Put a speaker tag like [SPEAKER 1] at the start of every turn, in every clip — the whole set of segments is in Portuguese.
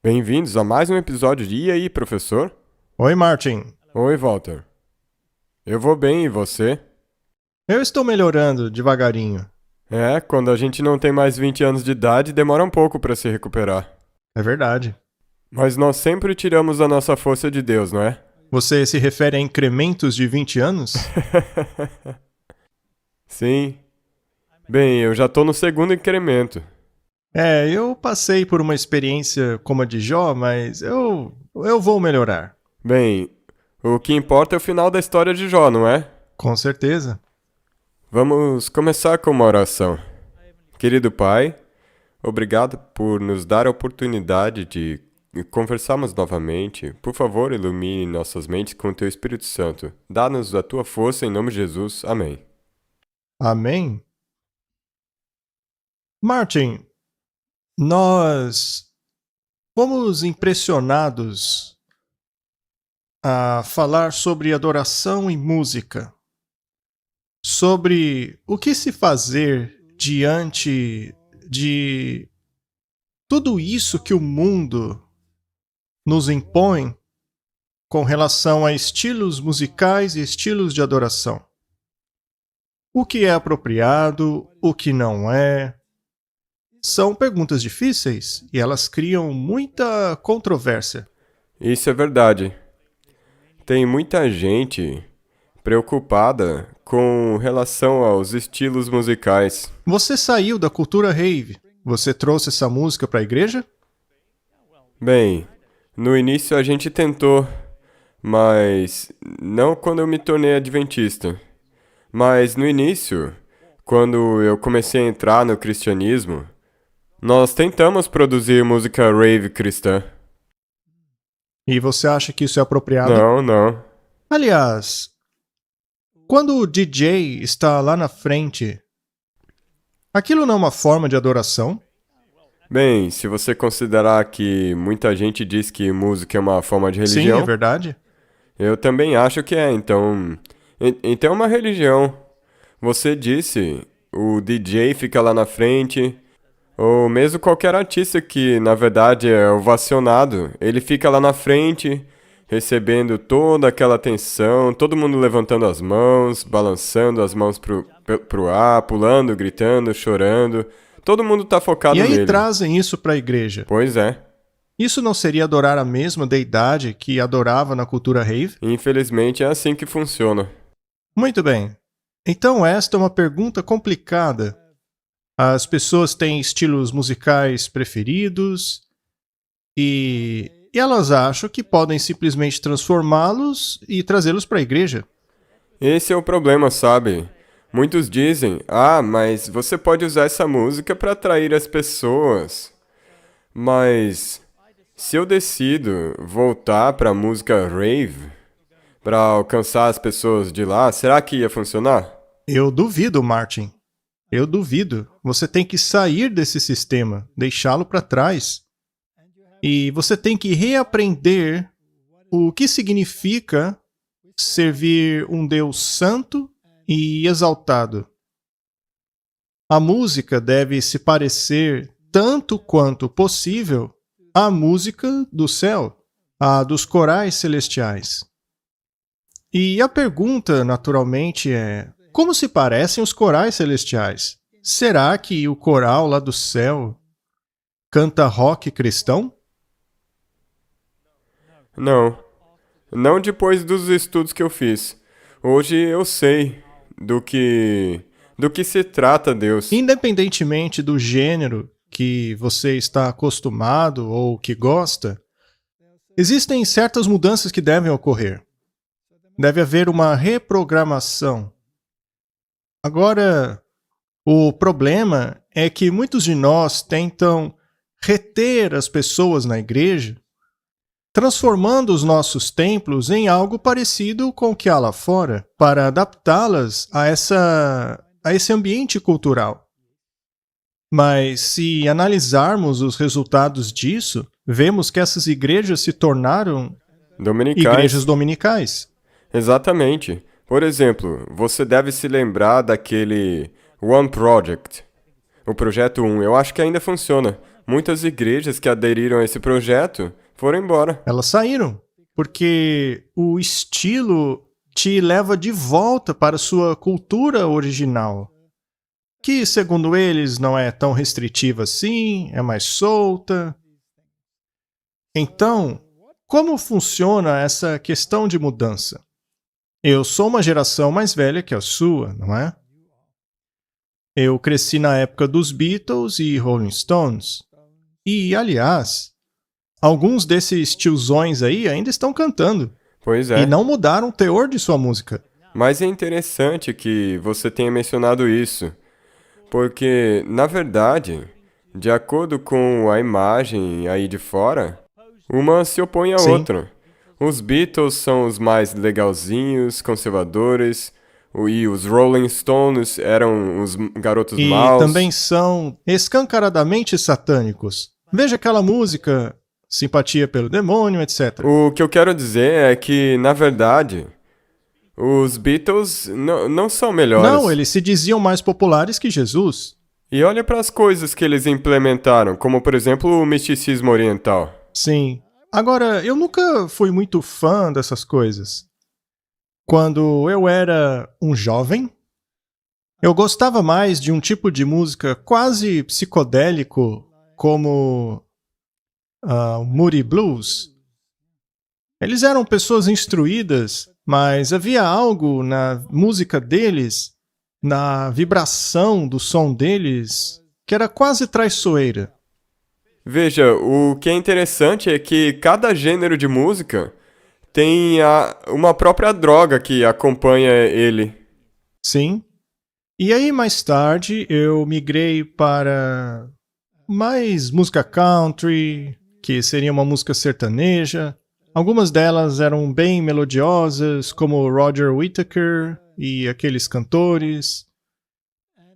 [SPEAKER 1] Bem-vindos a mais um episódio de E aí, professor?
[SPEAKER 2] Oi, Martin.
[SPEAKER 1] Oi, Walter. Eu vou bem, e você?
[SPEAKER 2] Eu estou melhorando devagarinho.
[SPEAKER 1] Quando a gente não tem mais 20 anos de idade, demora um pouco para se recuperar.
[SPEAKER 2] É verdade.
[SPEAKER 1] Mas nós sempre tiramos a nossa força de Deus, não é?
[SPEAKER 2] Você se refere a incrementos de 20 anos?
[SPEAKER 1] Sim. Bem, eu já tô no segundo incremento.
[SPEAKER 2] Eu passei por uma experiência como a de Jó, mas eu vou melhorar.
[SPEAKER 1] Bem, o que importa é o final da história de Jó, não é?
[SPEAKER 2] Com certeza.
[SPEAKER 1] Vamos começar com uma oração. Querido Pai, obrigado por nos dar a oportunidade de conversarmos novamente. Por favor, ilumine nossas mentes com o Teu Espírito Santo. Dá-nos a Tua força em nome de Jesus. Amém.
[SPEAKER 2] Amém? Martin, nós fomos impressionados a falar sobre adoração e música, sobre o que se fazer diante de tudo isso que o mundo nos impõe com relação a estilos musicais e estilos de adoração. O que é apropriado, o que não é. São perguntas difíceis e elas criam muita controvérsia.
[SPEAKER 1] Isso é verdade. Tem muita gente preocupada com relação aos estilos musicais.
[SPEAKER 2] Você saiu da cultura rave. Você trouxe essa música para a igreja?
[SPEAKER 1] Bem, no início a gente tentou, mas não quando eu me tornei adventista. Mas no início, quando eu comecei a entrar no cristianismo, nós tentamos produzir música rave cristã.
[SPEAKER 2] E você acha que isso é apropriado?
[SPEAKER 1] Não.
[SPEAKER 2] Aliás, quando o DJ está lá na frente, aquilo não é uma forma de adoração?
[SPEAKER 1] Bem, se você considerar que muita gente diz que música é uma forma de
[SPEAKER 2] Sim,
[SPEAKER 1] religião,
[SPEAKER 2] é verdade.
[SPEAKER 1] eu também acho que é, então. Então é uma religião. Você disse, o DJ fica lá na frente, ou mesmo qualquer artista que na verdade é ovacionado, ele fica lá na frente, recebendo toda aquela atenção, todo mundo levantando as mãos, balançando as mãos pro ar, pulando, gritando, chorando. Todo mundo tá focado
[SPEAKER 2] E aí
[SPEAKER 1] nele.
[SPEAKER 2] trazem isso para a igreja.
[SPEAKER 1] Pois é.
[SPEAKER 2] Isso não seria adorar a mesma deidade que adorava na cultura rave?
[SPEAKER 1] Infelizmente é assim que funciona.
[SPEAKER 2] Muito bem. Então esta é uma pergunta complicada. As pessoas têm estilos musicais preferidos e elas acham que podem simplesmente transformá-los e trazê-los para a igreja.
[SPEAKER 1] Esse é o problema, sabe? Muitos dizem, mas você pode usar essa música para atrair as pessoas. Mas se eu decido voltar para a música rave, para alcançar as pessoas de lá, será que ia funcionar?
[SPEAKER 2] Eu duvido, Martin. Eu duvido. Você tem que sair desse sistema, deixá-lo para trás. E você tem que reaprender o que significa servir um Deus santo e exaltado. A música deve se parecer tanto quanto possível à música do céu, à dos corais celestiais. E a pergunta, naturalmente, é: como se parecem os corais celestiais? Será que o coral lá do céu canta rock cristão?
[SPEAKER 1] Não depois dos estudos que eu fiz. Hoje eu sei do que se trata Deus.
[SPEAKER 2] Independentemente do gênero que você está acostumado ou que gosta, existem certas mudanças que devem ocorrer. Deve haver uma reprogramação. Agora, o problema é que muitos de nós tentam reter as pessoas na igreja, transformando os nossos templos em algo parecido com o que há lá fora, para adaptá-las a esse ambiente cultural. Mas se analisarmos os resultados disso, vemos que essas igrejas se tornaram igrejas dominicais.
[SPEAKER 1] Exatamente. Por exemplo, você deve se lembrar daquele One Project. O Projeto 1, eu acho que ainda funciona. muitas igrejas que aderiram a esse projeto foram embora.
[SPEAKER 2] Elas saíram, porque o estilo te leva de volta para sua cultura original, que, segundo eles, não é tão restritiva assim, é mais solta. Então, como funciona essa questão de mudança? Eu sou uma geração mais velha que a sua, não é? Eu cresci na época dos Beatles e Rolling Stones. E, aliás, alguns desses tiozões aí ainda estão cantando.
[SPEAKER 1] Pois
[SPEAKER 2] E
[SPEAKER 1] é.
[SPEAKER 2] não mudaram o teor de sua música.
[SPEAKER 1] Mas é interessante que você tenha mencionado isso, porque, na verdade, de acordo com a imagem aí de fora, uma se opõe à
[SPEAKER 2] Sim.
[SPEAKER 1] outra. Os Beatles são os mais legalzinhos, conservadores, e os Rolling Stones eram os garotos
[SPEAKER 2] E
[SPEAKER 1] maus.
[SPEAKER 2] também são escancaradamente satânicos. Veja aquela música, Simpatia pelo Demônio, etc.
[SPEAKER 1] O que eu quero dizer é que, na verdade, os Beatles não são melhores.
[SPEAKER 2] Não, eles se diziam mais populares que Jesus.
[SPEAKER 1] E olha para as coisas que eles implementaram, como, por exemplo, o misticismo oriental.
[SPEAKER 2] Sim. Agora, eu nunca fui muito fã dessas coisas. Quando eu era um jovem, eu gostava mais de um tipo de música quase psicodélico, como o Moody Blues. Eles eram pessoas instruídas, mas havia algo na música deles, na vibração do som deles, que era quase traiçoeira.
[SPEAKER 1] Veja, o que é interessante é que cada gênero de música tem uma própria droga que acompanha ele.
[SPEAKER 2] Sim. E aí, mais tarde, eu migrei para mais música country, que seria uma música sertaneja. Algumas delas eram bem melodiosas, como Roger Whittaker e aqueles cantores.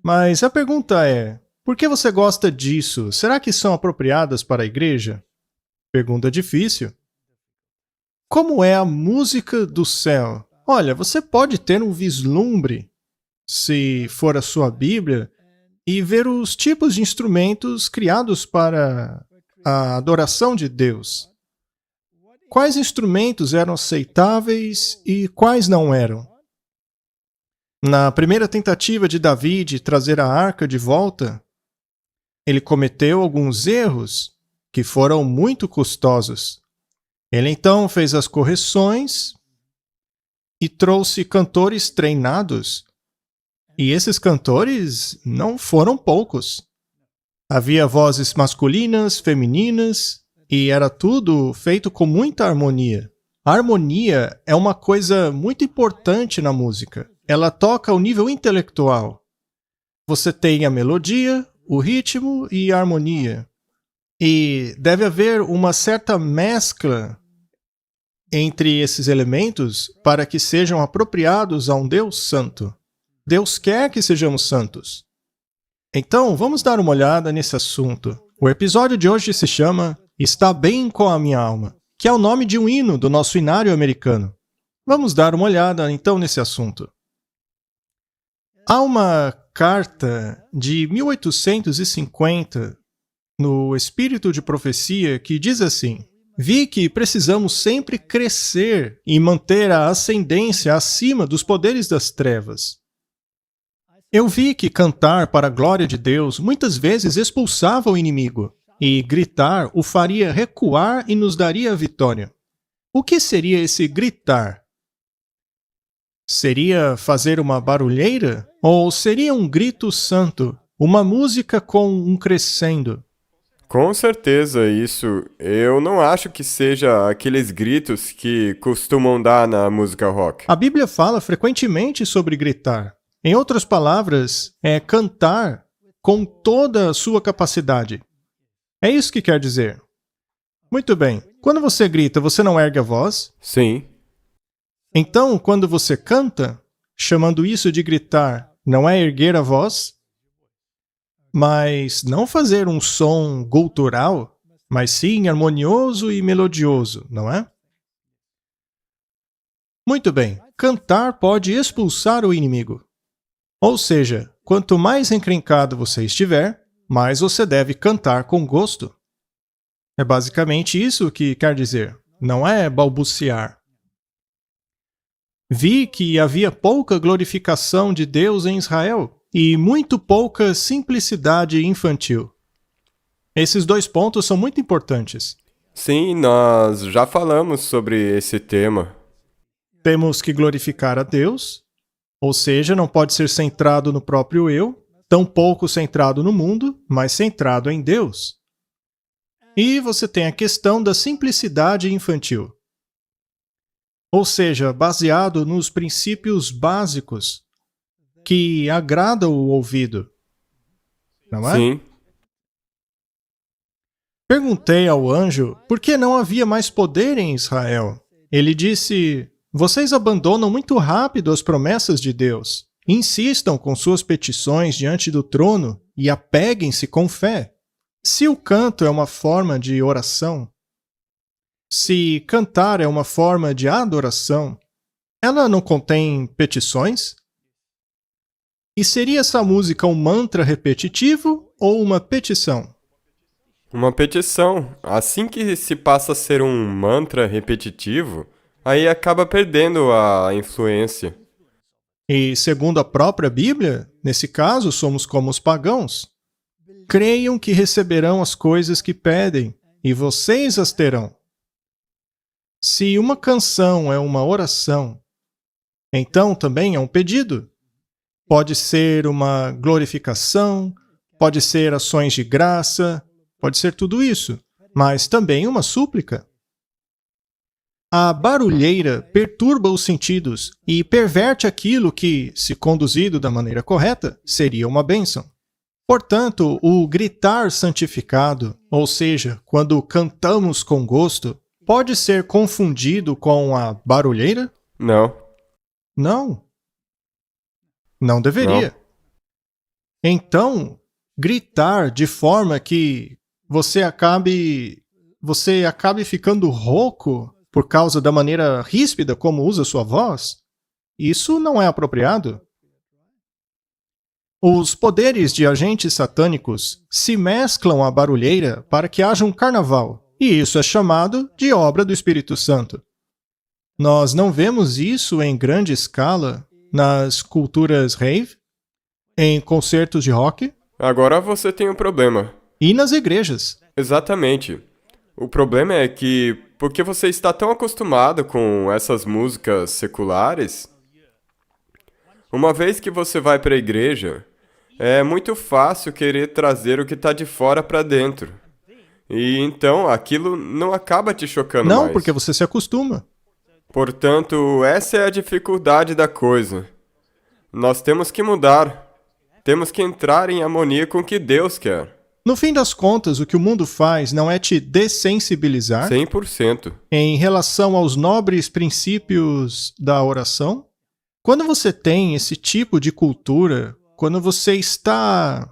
[SPEAKER 2] Mas a pergunta é, por que você gosta disso? Será que são apropriadas para a igreja? Pergunta difícil. Como é a música do céu? Olha, você pode ter um vislumbre, se for a sua Bíblia, e ver os tipos de instrumentos criados para a adoração de Deus. Quais instrumentos eram aceitáveis e quais não eram? Na primeira tentativa de Davi de trazer a arca de volta, ele cometeu alguns erros que foram muito custosos. Ele então fez as correções e trouxe cantores treinados. E esses cantores não foram poucos. Havia vozes masculinas, femininas, e era tudo feito com muita harmonia. A harmonia é uma coisa muito importante na música. Ela toca ao nível intelectual. Você tem a melodia, o ritmo e a harmonia. E deve haver uma certa mescla entre esses elementos para que sejam apropriados a um Deus santo. Deus quer que sejamos santos. Então, vamos dar uma olhada nesse assunto. O episódio de hoje se chama Está Bem com a Minha Alma, que é o nome de um hino do nosso hinário americano. Vamos dar uma olhada, então, nesse assunto. Há uma carta de 1850 no Espírito de Profecia que diz assim: vi que precisamos sempre crescer e manter a ascendência acima dos poderes das trevas. Eu vi que cantar para a glória de Deus muitas vezes expulsava o inimigo, e gritar o faria recuar e nos daria a vitória. O que seria esse gritar? Seria fazer uma barulheira? Ou seria um grito santo, uma música com um crescendo?
[SPEAKER 1] Com certeza, isso. Eu não acho que seja aqueles gritos que costumam dar na música rock.
[SPEAKER 2] A Bíblia fala frequentemente sobre gritar. Em outras palavras, é cantar com toda a sua capacidade. É isso que quer dizer. Muito bem. Quando você grita, você não ergue a voz?
[SPEAKER 1] Sim.
[SPEAKER 2] Então, quando você canta, chamando isso de gritar, não é erguer a voz? Mas não fazer um som gutural, mas sim harmonioso e melodioso, não é? Muito bem. Cantar pode expulsar o inimigo. Ou seja, quanto mais encrencado você estiver, mas você deve cantar com gosto. É basicamente isso que quer dizer. Não é balbuciar. Vi que havia pouca glorificação de Deus em Israel e muito pouca simplicidade infantil. Esses 2 pontos são muito importantes.
[SPEAKER 1] Sim, nós já falamos sobre esse tema.
[SPEAKER 2] Temos que glorificar a Deus, ou seja, não pode ser centrado no próprio eu, tampouco centrado no mundo, mas centrado em Deus. E você tem a questão da simplicidade infantil. Ou seja, baseado nos princípios básicos que agradam o ouvido. Não é?
[SPEAKER 1] Sim.
[SPEAKER 2] Perguntei ao anjo por que não havia mais poder em Israel. Ele disse: vocês abandonam muito rápido as promessas de Deus. Insistam com suas petições diante do trono e apeguem-se com fé. Se o canto é uma forma de oração, se cantar é uma forma de adoração, ela não contém petições? E seria essa música um mantra repetitivo ou uma petição?
[SPEAKER 1] Uma petição. Assim que se passa a ser um mantra repetitivo, aí acaba perdendo a influência.
[SPEAKER 2] E, segundo a própria Bíblia, nesse caso, somos como os pagãos. Creiam que receberão as coisas que pedem, e vocês as terão. Se uma canção é uma oração, então também é um pedido. Pode ser uma glorificação, pode ser ações de graça, pode ser tudo isso, mas também uma súplica. A barulheira perturba os sentidos e perverte aquilo que, se conduzido da maneira correta, seria uma bênção. Portanto, o gritar santificado, ou seja, quando cantamos com gosto, pode ser confundido com a barulheira?
[SPEAKER 1] Não.
[SPEAKER 2] Não. Não deveria. Então, gritar de forma que você acabe ficando rouco por causa da maneira ríspida como usa sua voz, isso não é apropriado. Os poderes de agentes satânicos se mesclam à barulheira para que haja um carnaval, e isso é chamado de obra do Espírito Santo. Nós não vemos isso em grande escala nas culturas rave, em concertos de rock
[SPEAKER 1] Agora você tem um problema.
[SPEAKER 2] e nas igrejas.
[SPEAKER 1] Exatamente. O problema é que, porque você está tão acostumado com essas músicas seculares, uma vez que você vai para a igreja, é muito fácil querer trazer o que está de fora para dentro. E então aquilo não acaba te chocando
[SPEAKER 2] Não,
[SPEAKER 1] mais.
[SPEAKER 2] porque você se acostuma.
[SPEAKER 1] Portanto, essa é a dificuldade da coisa. Nós temos que mudar. Temos que entrar em harmonia com o que Deus quer.
[SPEAKER 2] No fim das contas, o que o mundo faz não é te dessensibilizar
[SPEAKER 1] 100%.
[SPEAKER 2] em relação aos nobres princípios da oração. Quando você tem esse tipo de cultura, quando você está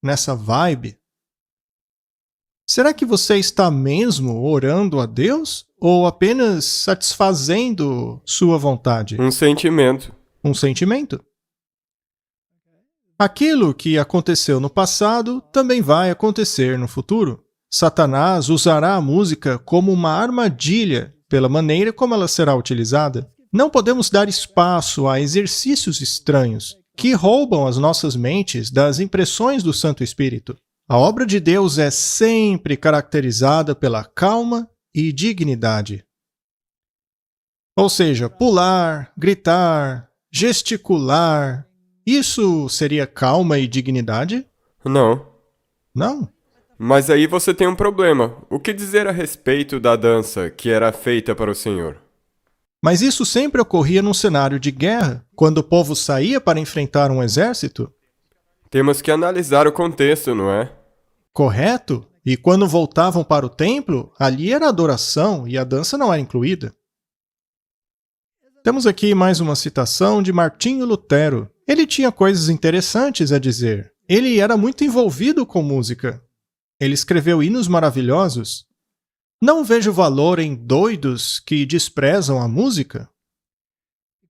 [SPEAKER 2] nessa vibe, será que você está mesmo orando a Deus ou apenas satisfazendo sua vontade?
[SPEAKER 1] Um sentimento.
[SPEAKER 2] Um sentimento? Aquilo que aconteceu no passado também vai acontecer no futuro. Satanás usará a música como uma armadilha pela maneira como ela será utilizada. Não podemos dar espaço a exercícios estranhos que roubam as nossas mentes das impressões do Santo Espírito. A obra de Deus é sempre caracterizada pela calma e dignidade. Ou seja, pular, gritar, gesticular, isso seria calma e dignidade?
[SPEAKER 1] Não.
[SPEAKER 2] Não.
[SPEAKER 1] Mas aí você tem um problema. O que dizer a respeito da dança que era feita para o Senhor?
[SPEAKER 2] Mas isso sempre ocorria num cenário de guerra, quando o povo saía para enfrentar um exército?
[SPEAKER 1] Temos que analisar o contexto, não é?
[SPEAKER 2] Correto? E quando voltavam para o templo, ali era adoração e a dança não era incluída. Temos aqui mais uma citação de Martinho Lutero. Ele tinha coisas interessantes a dizer. Ele era muito envolvido com música. Ele escreveu hinos maravilhosos. Não vejo valor em doidos que desprezam a música,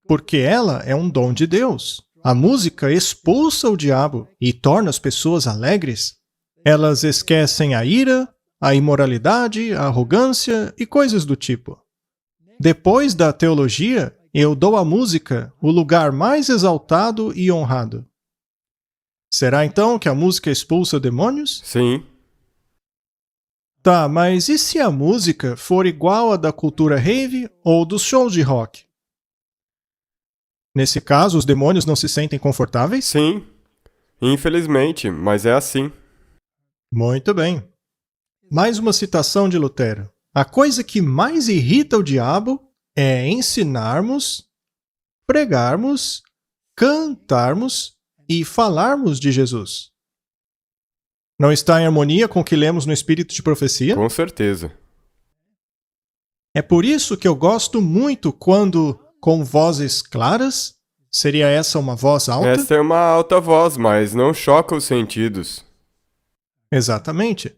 [SPEAKER 2] porque ela é um dom de Deus. A música expulsa o diabo e torna as pessoas alegres. Elas esquecem a ira, a imoralidade, a arrogância e coisas do tipo. Depois da teologia, eu dou à música o lugar mais exaltado e honrado. Será então que a música expulsa demônios?
[SPEAKER 1] Sim.
[SPEAKER 2] Tá, mas e se a música for igual à da cultura rave ou dos shows de rock? Nesse caso, os demônios não se sentem confortáveis?
[SPEAKER 1] Sim. Infelizmente, mas é assim.
[SPEAKER 2] Muito bem. Mais uma citação de Lutero. A coisa que mais irrita o diabo é ensinarmos, pregarmos, cantarmos e falarmos de Jesus. Não está em harmonia com o que lemos no Espírito de Profecia?
[SPEAKER 1] Com certeza.
[SPEAKER 2] É por isso que eu gosto muito quando, com vozes claras, seria essa uma voz alta?
[SPEAKER 1] Essa é uma alta voz, mas não choca os sentidos.
[SPEAKER 2] Exatamente.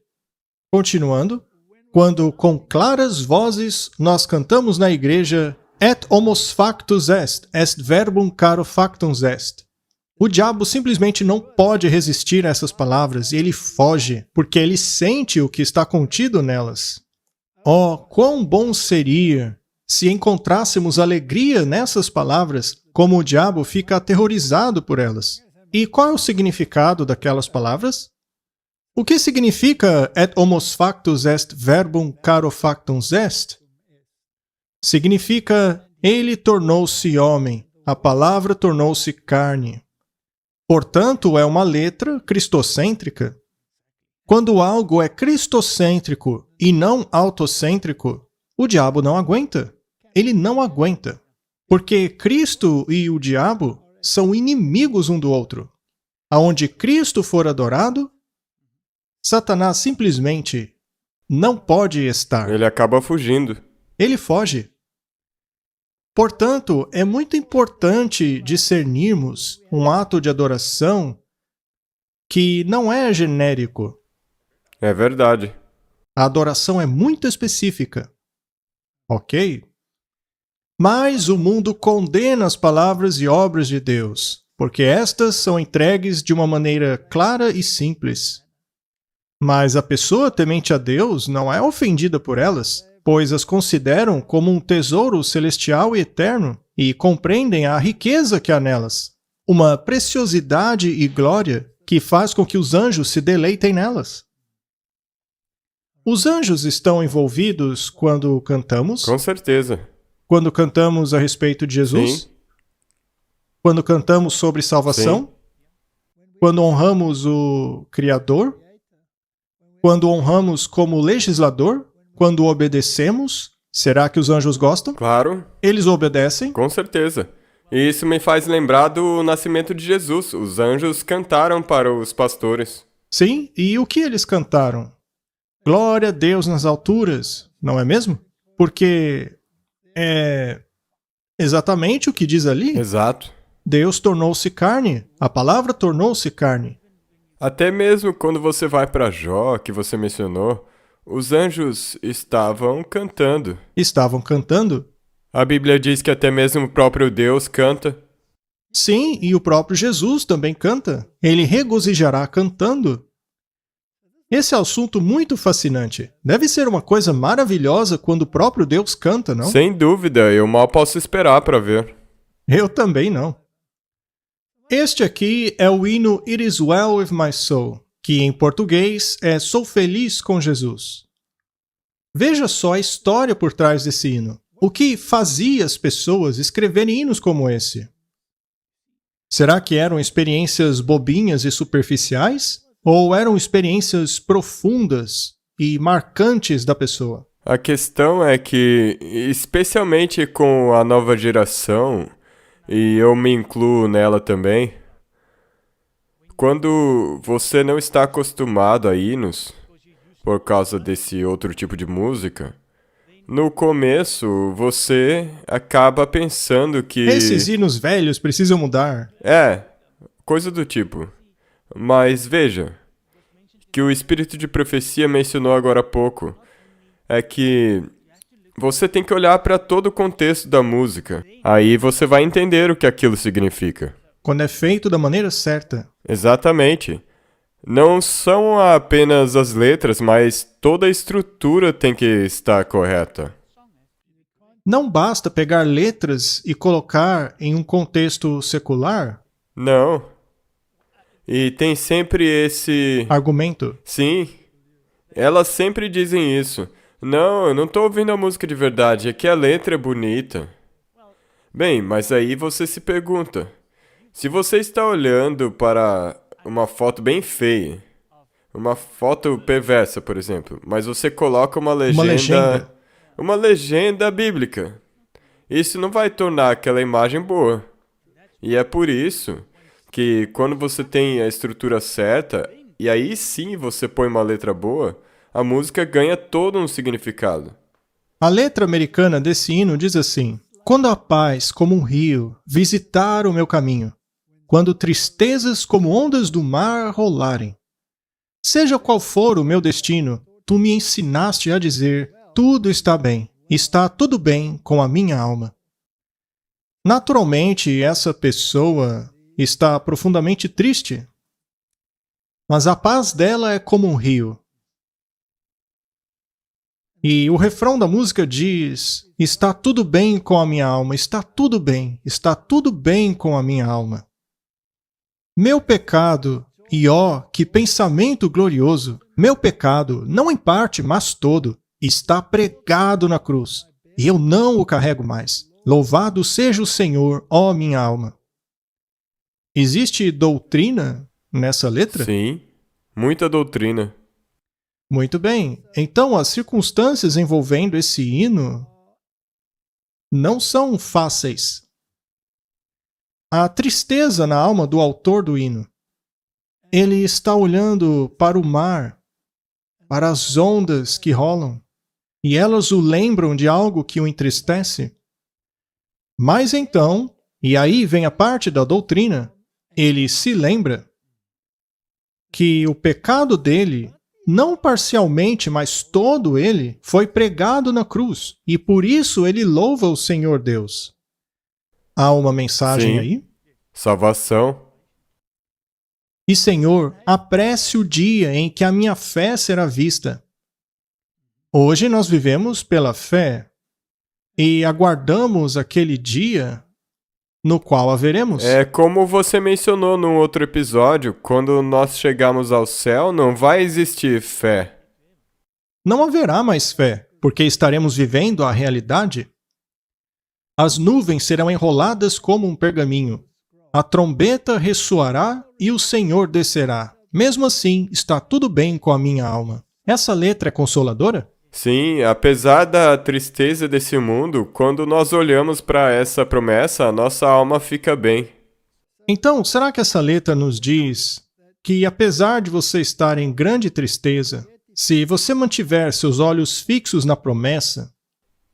[SPEAKER 2] Continuando, quando com claras vozes nós cantamos na igreja Et homos factus est verbum caro factum est. O diabo simplesmente não pode resistir a essas palavras e ele foge, porque ele sente o que está contido nelas. Oh, quão bom seria se encontrássemos alegria nessas palavras, como o diabo fica aterrorizado por elas. E qual é o significado daquelas palavras? O que significa et homos factus est verbum caro factum est? Significa ele tornou-se homem, a palavra tornou-se carne. Portanto, é uma letra cristocêntrica. Quando algo é cristocêntrico e não autocêntrico, o diabo não aguenta. Ele não aguenta. Porque Cristo e o diabo são inimigos um do outro. Aonde Cristo for adorado, Satanás simplesmente não pode estar.
[SPEAKER 1] Ele acaba fugindo.
[SPEAKER 2] Ele foge. Portanto, é muito importante discernirmos um ato de adoração que não é genérico.
[SPEAKER 1] É verdade.
[SPEAKER 2] A adoração é muito específica. Ok? Mas o mundo condena as palavras e obras de Deus, porque estas são entregues de uma maneira clara e simples. Mas a pessoa temente a Deus não é ofendida por elas, pois as consideram como um tesouro celestial e eterno e compreendem a riqueza que há nelas, uma preciosidade e glória que faz com que os anjos se deleitem nelas. Os anjos estão envolvidos quando cantamos?
[SPEAKER 1] Com certeza.
[SPEAKER 2] Quando cantamos a respeito de Jesus?
[SPEAKER 1] Sim.
[SPEAKER 2] Quando cantamos sobre salvação?
[SPEAKER 1] Sim.
[SPEAKER 2] Quando honramos o Criador? Quando honramos como legislador? Quando obedecemos? Será que os anjos gostam?
[SPEAKER 1] Claro.
[SPEAKER 2] Eles obedecem?
[SPEAKER 1] Com certeza. E isso me faz lembrar do nascimento de Jesus. Os anjos cantaram para os pastores.
[SPEAKER 2] Sim, e o que eles cantaram? Glória a Deus nas alturas, não é mesmo? Porque é exatamente o que diz ali.
[SPEAKER 1] Exato.
[SPEAKER 2] Deus tornou-se carne, a palavra tornou-se carne.
[SPEAKER 1] Até mesmo quando você vai para Jó, que você mencionou, os anjos estavam cantando.
[SPEAKER 2] Estavam cantando?
[SPEAKER 1] A Bíblia diz que até mesmo o próprio Deus canta.
[SPEAKER 2] Sim, e o próprio Jesus também canta. Ele regozijará cantando. Esse é um assunto muito fascinante. Deve ser uma coisa maravilhosa quando o próprio Deus canta, não?
[SPEAKER 1] Sem dúvida, eu mal posso esperar para ver.
[SPEAKER 2] Eu também não. Este aqui é o hino It Is Well With My Soul, que em português é Sou Feliz com Jesus. Veja só a história por trás desse hino. O que fazia as pessoas escreverem hinos como esse? Será que eram experiências bobinhas e superficiais? Ou eram experiências profundas e marcantes da pessoa?
[SPEAKER 1] A questão é que, especialmente com a nova geração, e eu me incluo nela também, quando você não está acostumado a hinos, por causa desse outro tipo de música, no começo você acaba pensando que...
[SPEAKER 2] Esses hinos velhos precisam mudar.
[SPEAKER 1] É, coisa do tipo. Mas veja, que o espírito de profecia mencionou agora há pouco, é que você tem que olhar para todo o contexto da música. Aí você vai entender o que aquilo significa.
[SPEAKER 2] Quando é feito da maneira certa.
[SPEAKER 1] Exatamente. Não são apenas as letras, mas toda a estrutura tem que estar correta.
[SPEAKER 2] Não basta pegar letras e colocar em um contexto secular?
[SPEAKER 1] Não. E tem sempre esse...
[SPEAKER 2] Argumento.
[SPEAKER 1] Sim, elas sempre dizem isso. Não, eu não tô ouvindo a música de verdade, é que a letra é bonita. Bem, mas aí você se pergunta, se você está olhando para uma foto bem feia, uma foto perversa, por exemplo, mas você coloca
[SPEAKER 2] Uma legenda.
[SPEAKER 1] uma legenda bíblica, isso não vai tornar aquela imagem boa. E é por isso que quando você tem a estrutura certa, e aí sim você põe uma letra boa, a música ganha todo um significado.
[SPEAKER 2] A letra americana desse hino diz assim: quando a paz, como um rio, visitar o meu caminho, quando tristezas como ondas do mar rolarem, seja qual for o meu destino, tu me ensinaste a dizer: tudo está tudo bem com a minha alma. Naturalmente, essa pessoa está profundamente triste, mas a paz dela é como um rio. E o refrão da música diz: está tudo bem com a minha alma, está tudo bem com a minha alma. Meu pecado, e ó, que pensamento glorioso, meu pecado, não em parte, mas todo, está pregado na cruz, e eu não o carrego mais. Louvado seja o Senhor, ó minha alma. Existe doutrina nessa letra?
[SPEAKER 1] Sim, muita doutrina.
[SPEAKER 2] Muito bem. Então, as circunstâncias envolvendo esse hino não são fáceis. A tristeza na alma do autor do hino. Ele está olhando para o mar, para as ondas que rolam, e elas o lembram de algo que o entristece. Mas então, e aí vem a parte da doutrina, ele se lembra que o pecado dele, não parcialmente, mas todo ele, foi pregado na cruz, e por isso ele louva o Senhor Deus. Há uma mensagem
[SPEAKER 1] Sim,
[SPEAKER 2] aí?
[SPEAKER 1] salvação.
[SPEAKER 2] E Senhor, apresse o dia em que a minha fé será vista. Hoje nós vivemos pela fé e aguardamos aquele dia no qual a veremos.
[SPEAKER 1] É como você mencionou num outro episódio, quando nós chegarmos ao céu, não vai existir fé.
[SPEAKER 2] Não haverá mais fé, porque estaremos vivendo a realidade. As nuvens serão enroladas como um pergaminho. A trombeta ressoará e o Senhor descerá. Mesmo assim, está tudo bem com a minha alma. Essa letra é consoladora?
[SPEAKER 1] Sim, apesar da tristeza desse mundo, quando nós olhamos para essa promessa, a nossa alma fica bem.
[SPEAKER 2] Então, será que essa letra nos diz que, apesar de você estar em grande tristeza, se você mantiver seus olhos fixos na promessa,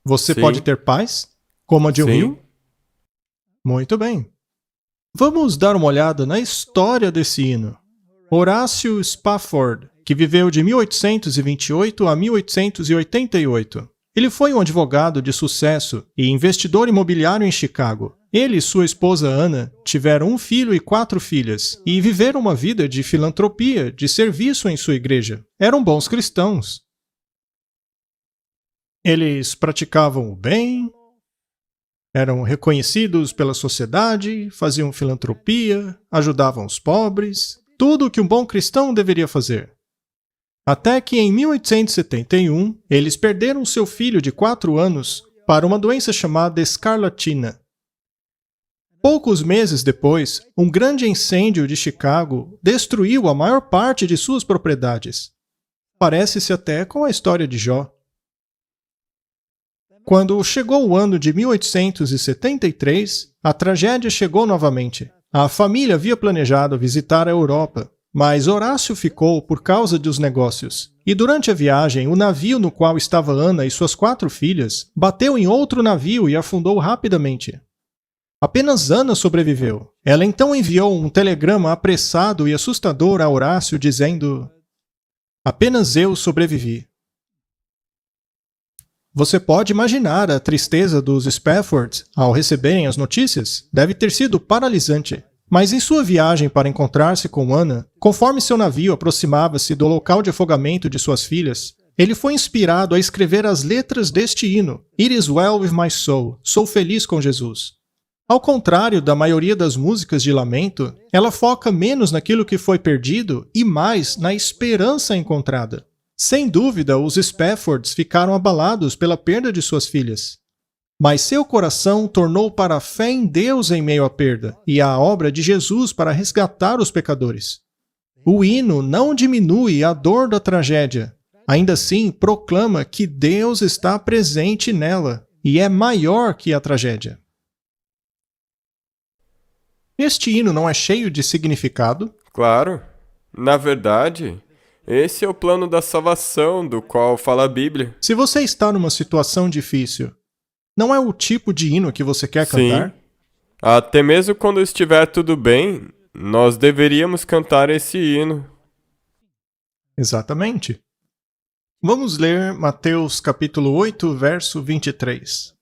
[SPEAKER 2] você
[SPEAKER 1] Sim,
[SPEAKER 2] pode ter paz? Como a de um
[SPEAKER 1] sim.
[SPEAKER 2] rio? Muito bem. Vamos dar uma olhada na história desse hino. Horácio Spafford, que viveu de 1828 a 1888. Ele foi um advogado de sucesso e investidor imobiliário em Chicago. Ele e sua esposa Anna tiveram um filho e 4 filhas e viveram uma vida de filantropia, de serviço em sua igreja. Eram bons cristãos. Eles praticavam o bem, eram reconhecidos pela sociedade, faziam filantropia, ajudavam os pobres, tudo o que um bom cristão deveria fazer. Até que em 1871, eles perderam seu filho de 4 anos para uma doença chamada escarlatina. Poucos meses depois, um grande incêndio de Chicago destruiu a maior parte de suas propriedades. Parece-se até com a história de Jó. Quando chegou o ano de 1873, a tragédia chegou novamente. A família havia planejado visitar a Europa, mas Horácio ficou por causa dos negócios. E durante a viagem, o navio no qual estava Ana e suas 4 filhas bateu em outro navio e afundou rapidamente. Apenas Ana sobreviveu. Ela então enviou um telegrama apressado e assustador a Horácio dizendo: "Apenas eu sobrevivi." Você pode imaginar a tristeza dos Spaffords ao receberem as notícias? Deve ter sido paralisante. Mas em sua viagem para encontrar-se com Ana, conforme seu navio aproximava-se do local de afogamento de suas filhas, ele foi inspirado a escrever as letras deste hino, It is well with my soul, sou feliz com Jesus. Ao contrário da maioria das músicas de lamento, ela foca menos naquilo que foi perdido e mais na esperança encontrada. Sem dúvida, os Spaffords ficaram abalados pela perda de suas filhas. Mas seu coração tornou para a fé em Deus em meio à perda e à obra de Jesus para resgatar os pecadores. O hino não diminui a dor da tragédia. Ainda assim, proclama que Deus está presente nela e é maior que a tragédia. Este hino não é cheio de significado?
[SPEAKER 1] Claro. Na verdade, esse é o plano da salvação do qual fala a Bíblia.
[SPEAKER 2] Se você está numa situação difícil, não é o tipo de hino que você quer cantar?
[SPEAKER 1] Sim. Até mesmo quando estiver tudo bem, nós deveríamos cantar esse hino.
[SPEAKER 2] Exatamente. Vamos ler Mateus capítulo 8, verso 23.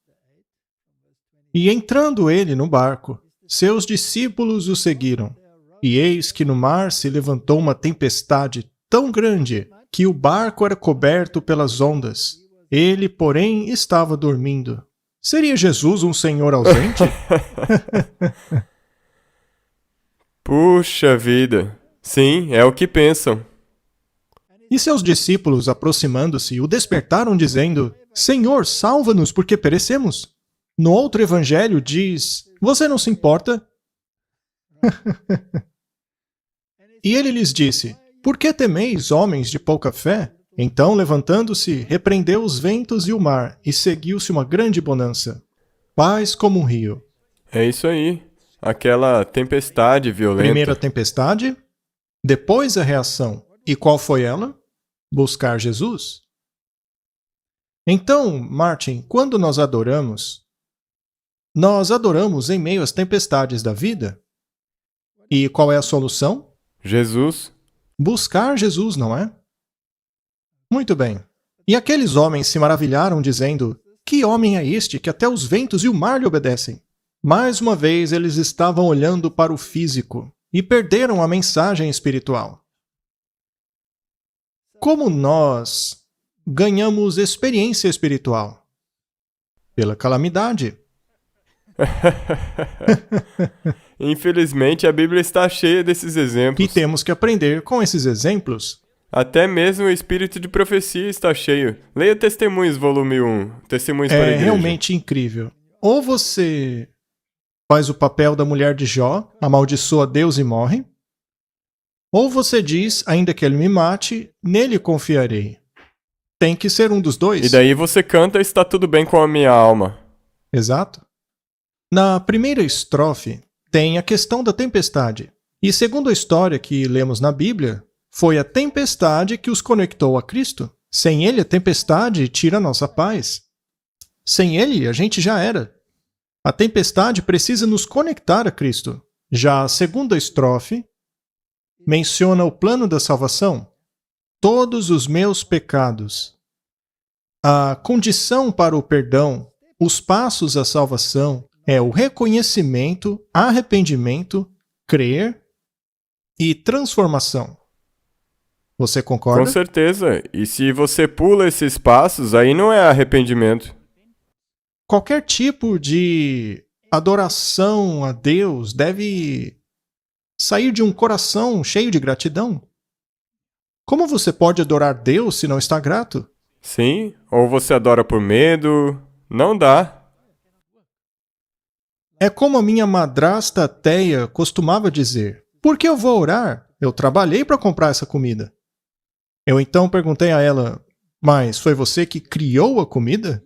[SPEAKER 2] E entrando ele no barco, seus discípulos o seguiram. E eis que no mar se levantou uma tempestade tão grande que o barco era coberto pelas ondas. Ele, porém, estava dormindo. Seria Jesus um senhor ausente?
[SPEAKER 1] Puxa vida. Sim, é o que pensam.
[SPEAKER 2] E seus discípulos, aproximando-se, o despertaram, dizendo: Senhor, salva-nos, porque perecemos. No outro evangelho diz: Você não se importa? E ele lhes disse: Por que temeis, homens de pouca fé? Então, levantando-se, repreendeu os ventos e o mar, e seguiu-se uma grande bonança. Paz como um rio.
[SPEAKER 1] É isso aí. Aquela tempestade violenta.
[SPEAKER 2] Primeira tempestade, depois a reação. E qual foi ela? Buscar Jesus. Então, Martin, quando nós adoramos em meio às tempestades da vida. E qual é a solução?
[SPEAKER 1] Jesus.
[SPEAKER 2] Buscar Jesus, não é? Muito bem. E aqueles homens se maravilharam, dizendo: Que homem é este que até os ventos e o mar lhe obedecem? Mais uma vez eles estavam olhando para o físico e perderam a mensagem espiritual. Como nós ganhamos experiência espiritual? Pela calamidade.
[SPEAKER 1] Infelizmente, a Bíblia está cheia desses exemplos.
[SPEAKER 2] E temos que aprender com esses exemplos.
[SPEAKER 1] Até mesmo o espírito de profecia está cheio. Leia Testemunhos, volume 1. Testemunhos para a Igreja.
[SPEAKER 2] É realmente incrível. Ou você faz o papel da mulher de Jó, amaldiçoa Deus e morre. Ou você diz, ainda que ele me mate, nele confiarei. Tem que ser um dos dois.
[SPEAKER 1] E daí você canta Está tudo bem com a minha alma.
[SPEAKER 2] Exato. Na primeira estrofe, tem a questão da tempestade. E segundo a história que lemos na Bíblia, foi a tempestade que os conectou a Cristo. Sem ele, a tempestade tira a nossa paz. Sem ele, a gente já era. A tempestade precisa nos conectar a Cristo. Já a segunda estrofe menciona o plano da salvação. Todos os meus pecados. A condição para o perdão, os passos à salvação, é o reconhecimento, arrependimento, crer e transformação. Você concorda?
[SPEAKER 1] Com certeza. E se você pula esses passos, aí não é arrependimento.
[SPEAKER 2] Qualquer tipo de adoração a Deus deve sair de um coração cheio de gratidão. Como você pode adorar Deus se não está grato?
[SPEAKER 1] Sim, ou você adora por medo. Não dá.
[SPEAKER 2] É como a minha madrasta ateia costumava dizer: Por que eu vou orar? Eu trabalhei para comprar essa comida. Eu então perguntei a ela: Mas foi você que criou a comida?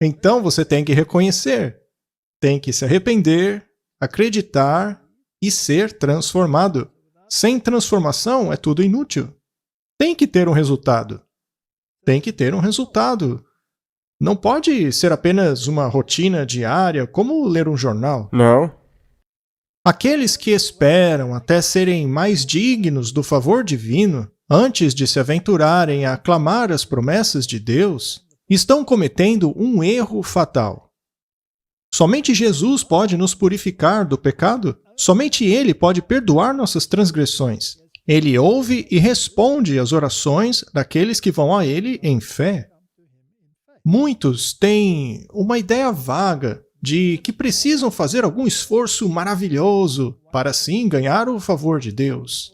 [SPEAKER 2] Então você tem que reconhecer, tem que se arrepender, acreditar e ser transformado. Sem transformação é tudo inútil. Tem que ter um resultado. Tem que ter um resultado. Não pode ser apenas uma rotina diária, como ler um jornal.
[SPEAKER 1] Não.
[SPEAKER 2] Aqueles que esperam até serem mais dignos do favor divino, antes de se aventurarem a aclamar as promessas de Deus, estão cometendo um erro fatal. Somente Jesus pode nos purificar do pecado. Somente Ele pode perdoar nossas transgressões. Ele ouve e responde às orações daqueles que vão a Ele em fé. Muitos têm uma ideia vaga de que precisam fazer algum esforço maravilhoso para assim ganhar o favor de Deus.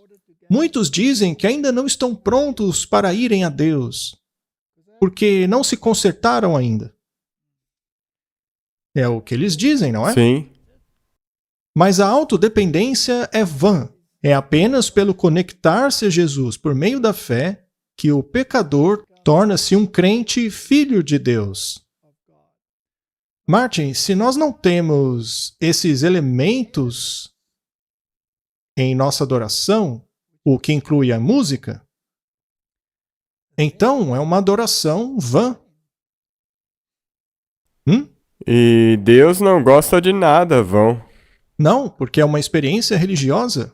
[SPEAKER 2] Muitos dizem que ainda não estão prontos para irem a Deus, porque não se consertaram ainda. É o que eles dizem, não é?
[SPEAKER 1] Sim.
[SPEAKER 2] Mas a autodependência é vã. É apenas pelo conectar-se a Jesus por meio da fé que o pecador torna-se um crente filho de Deus. Martin, se nós não temos esses elementos em nossa adoração, o que inclui a música, então é uma adoração vã.
[SPEAKER 1] E Deus não gosta de nada vão.
[SPEAKER 2] Não, porque é uma experiência religiosa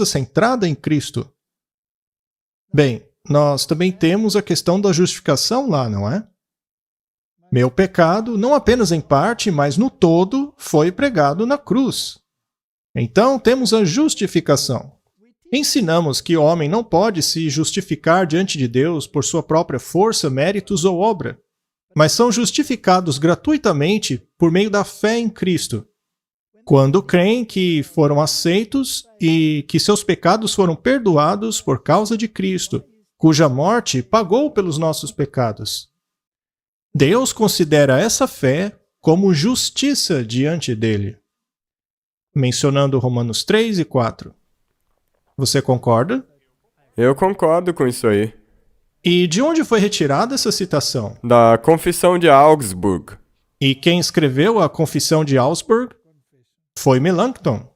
[SPEAKER 2] centrada em Cristo. Bem, nós também temos a questão da justificação lá, não é? Meu pecado, não apenas em parte, mas no todo, foi pregado na cruz. Então temos a justificação. Ensinamos que o homem não pode se justificar diante de Deus por sua própria força, méritos ou obra, mas são justificados gratuitamente por meio da fé em Cristo, quando creem que foram aceitos e que seus pecados foram perdoados por causa de Cristo, cuja morte pagou pelos nossos pecados. Deus considera essa fé como justiça diante dele. Mencionando Romanos 3 e 4. Você concorda?
[SPEAKER 1] Eu concordo com isso aí.
[SPEAKER 2] E de onde foi retirada essa citação?
[SPEAKER 1] Da Confissão de Augsburg.
[SPEAKER 2] E quem escreveu a Confissão de Augsburg? Foi Melanchthon.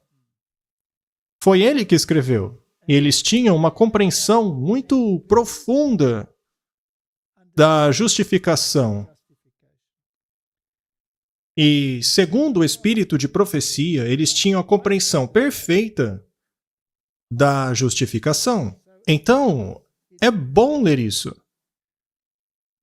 [SPEAKER 2] Foi ele que escreveu. E eles tinham uma compreensão muito profunda da justificação. E, segundo o espírito de profecia, eles tinham a compreensão perfeita da justificação. Então, é bom ler isso.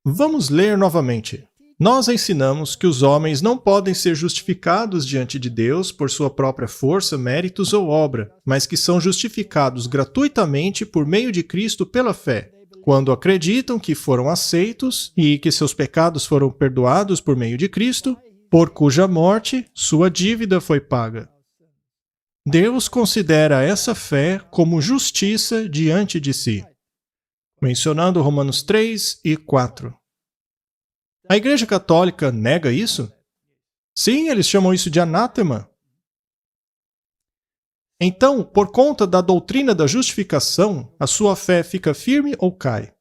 [SPEAKER 2] Vamos ler novamente. Nós ensinamos que os homens não podem ser justificados diante de Deus por sua própria força, méritos ou obra, mas que são justificados gratuitamente por meio de Cristo pela fé, quando acreditam que foram aceitos e que seus pecados foram perdoados por meio de Cristo, por cuja morte sua dívida foi paga. Deus considera essa fé como justiça diante de si. Mencionando Romanos 3 e 4. A Igreja Católica nega isso? Sim, eles chamam isso de anátema. Então, por conta da doutrina da justificação, a sua fé fica firme ou cai.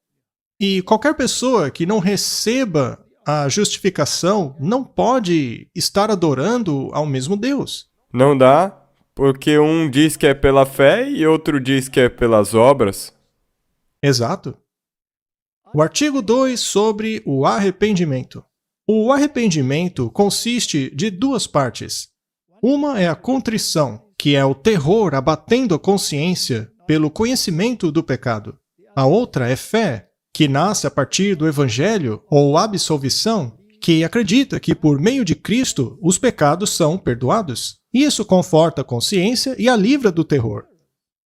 [SPEAKER 2] E qualquer pessoa que não receba a justificação não pode estar adorando ao mesmo Deus.
[SPEAKER 1] Não dá, porque um diz que é pela fé e outro diz que é pelas obras.
[SPEAKER 2] Exato. O artigo 2 sobre o arrependimento. O arrependimento consiste de duas partes. Uma é a contrição, que é o terror abatendo a consciência pelo conhecimento do pecado. A outra é fé, que nasce a partir do evangelho ou absolvição, que acredita que por meio de Cristo os pecados são perdoados. Isso conforta a consciência e a livra do terror.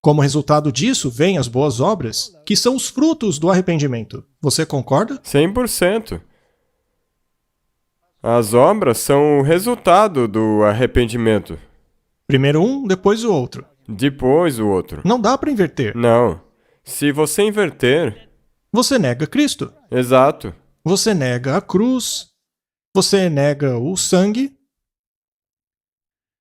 [SPEAKER 2] Como resultado disso, vêm as boas obras, que são os frutos do arrependimento. Você concorda?
[SPEAKER 1] 100%. As obras são o resultado do arrependimento.
[SPEAKER 2] Primeiro um, depois o outro.
[SPEAKER 1] Depois o outro.
[SPEAKER 2] Não dá para inverter.
[SPEAKER 1] Não. Se você inverter...
[SPEAKER 2] Você nega Cristo.
[SPEAKER 1] Exato.
[SPEAKER 2] Você nega a cruz. Você nega o sangue.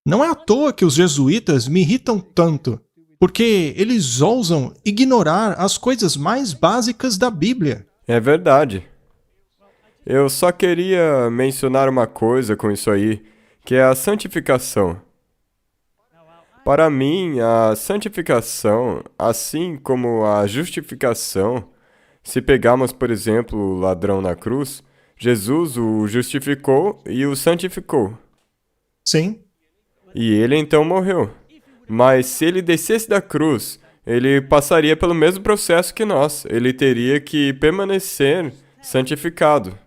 [SPEAKER 2] Não é à toa que os jesuítas me irritam tanto, porque eles ousam ignorar as coisas mais básicas da Bíblia.
[SPEAKER 1] É verdade. Eu só queria mencionar uma coisa com isso aí, que é a santificação. Para mim, a santificação, assim como a justificação, se pegarmos, por exemplo, o ladrão na cruz, Jesus o justificou e o santificou.
[SPEAKER 2] Sim.
[SPEAKER 1] E ele então morreu. Mas se ele descesse da cruz, ele passaria pelo mesmo processo que nós. Ele teria que permanecer santificado.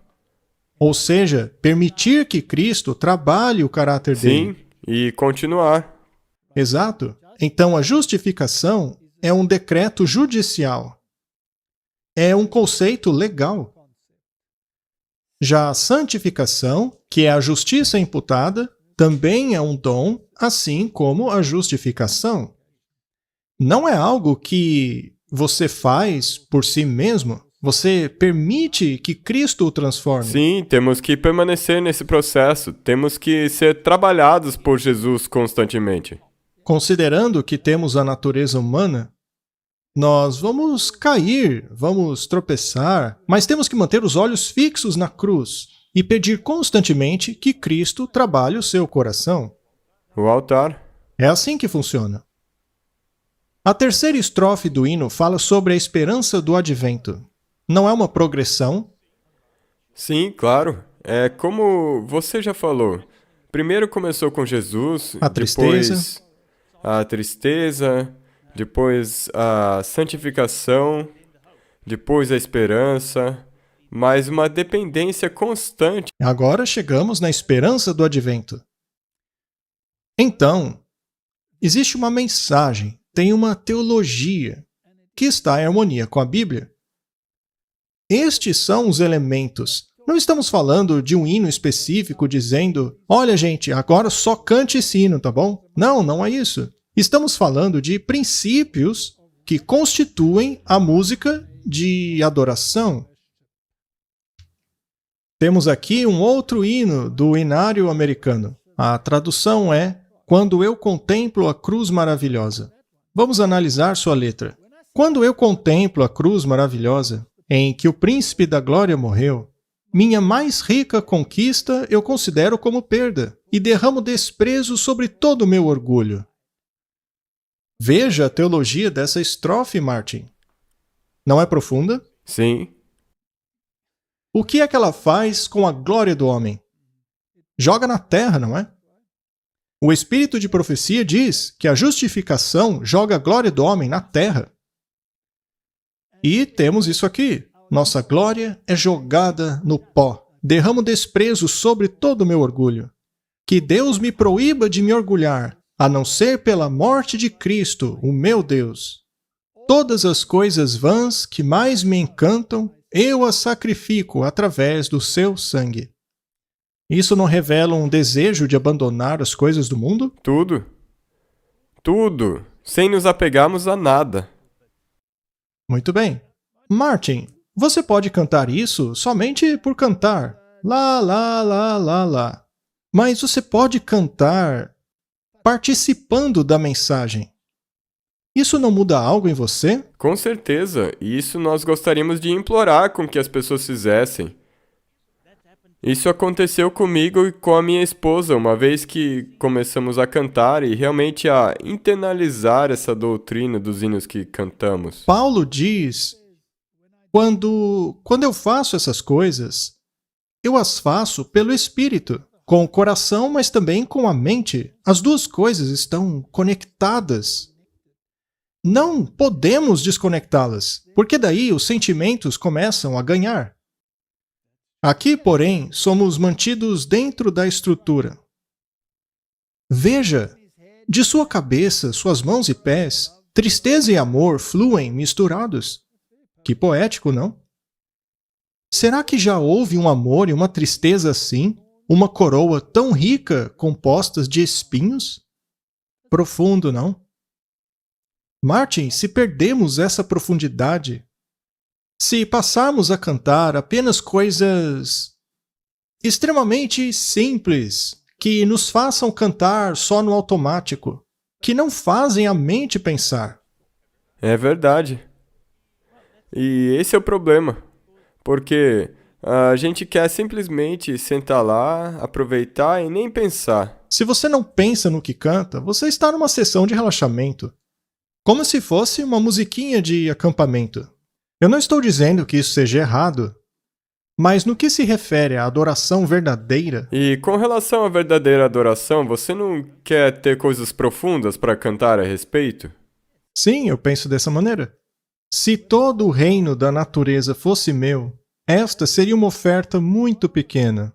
[SPEAKER 2] Ou seja, permitir que Cristo trabalhe o caráter dele.
[SPEAKER 1] Sim, e continuar.
[SPEAKER 2] Exato. Então, a justificação é um decreto judicial. É um conceito legal. Já a santificação, que é a justiça imputada, também é um dom, assim como a justificação. Não é algo que você faz por si mesmo. Você permite que Cristo o transforme.
[SPEAKER 1] Sim, temos que permanecer nesse processo. Temos que ser trabalhados por Jesus constantemente.
[SPEAKER 2] Considerando que temos a natureza humana, nós vamos cair, vamos tropeçar, mas temos que manter os olhos fixos na cruz e pedir constantemente que Cristo trabalhe o seu coração.
[SPEAKER 1] O altar.
[SPEAKER 2] É assim que funciona. A terceira estrofe do hino fala sobre a esperança do advento. Não é uma progressão?
[SPEAKER 1] Sim, claro. É como você já falou. Primeiro começou com Jesus,
[SPEAKER 2] A tristeza.
[SPEAKER 1] depois a tristeza, depois a santificação, depois a esperança, mas uma dependência constante.
[SPEAKER 2] Agora chegamos na esperança do advento. Então, existe uma mensagem, tem uma teologia que está em harmonia com a Bíblia. Estes são os elementos. Não estamos falando de um hino específico dizendo, olha gente, agora só cante esse hino, tá bom? Não, não é isso. Estamos falando de princípios que constituem a música de adoração. Temos aqui um outro hino do hinário americano. A tradução é Quando eu contemplo a cruz maravilhosa. Vamos analisar sua letra. Quando eu contemplo a cruz maravilhosa, em que o príncipe da glória morreu, minha mais rica conquista eu considero como perda e derramo desprezo sobre todo o meu orgulho. Veja a teologia dessa estrofe, Martin. Não é profunda?
[SPEAKER 1] Sim,
[SPEAKER 2] O que é que ela faz com a glória do homem? Joga na terra, não é? O espírito de profecia diz que a justificação joga a glória do homem na terra. E temos isso aqui. Nossa glória é jogada no pó. Derramo desprezo sobre todo o meu orgulho. Que Deus me proíba de me orgulhar, a não ser pela morte de Cristo, o meu Deus. Todas as coisas vãs que mais me encantam, eu as sacrifico através do seu sangue. Isso não revela um desejo de abandonar as coisas do mundo?
[SPEAKER 1] tudo. Tudo, sem nos apegarmos a nada.
[SPEAKER 2] Muito bem. Martin, você pode cantar isso somente por cantar. Lá, lá, lá, lá, lá. Mas você pode cantar participando da mensagem. Isso não muda algo em você?
[SPEAKER 1] Com certeza, e isso nós gostaríamos de implorar com que as pessoas fizessem. Isso aconteceu comigo e com a minha esposa, uma vez que começamos a cantar e realmente a internalizar essa doutrina dos hinos que cantamos.
[SPEAKER 2] Paulo diz, quando eu faço essas coisas, eu as faço pelo Espírito, com o coração, mas também com a mente. As duas coisas estão conectadas. Não podemos desconectá-las, porque daí os sentimentos começam a ganhar. Aqui, porém, somos mantidos dentro da estrutura. Veja, de sua cabeça, suas mãos e pés, tristeza e amor fluem misturados. Que poético, não? Será que já houve um amor e uma tristeza assim? Uma coroa tão rica compostas de espinhos? Profundo, não? Martin, se perdemos essa profundidade, se passarmos a cantar apenas coisas extremamente simples, que nos façam cantar só no automático, que não fazem a mente pensar.
[SPEAKER 1] É verdade. E esse é o problema. Porque a gente quer simplesmente sentar lá, aproveitar e nem pensar.
[SPEAKER 2] Se você não pensa no que canta, você está numa sessão de relaxamento, como se fosse uma musiquinha de acampamento. Eu não estou dizendo que isso seja errado, mas no que se refere à adoração verdadeira,
[SPEAKER 1] E com relação à verdadeira adoração, você não quer ter coisas profundas para cantar a respeito?
[SPEAKER 2] sim, eu penso dessa maneira. Se todo o reino da natureza fosse meu, esta seria uma oferta muito pequena.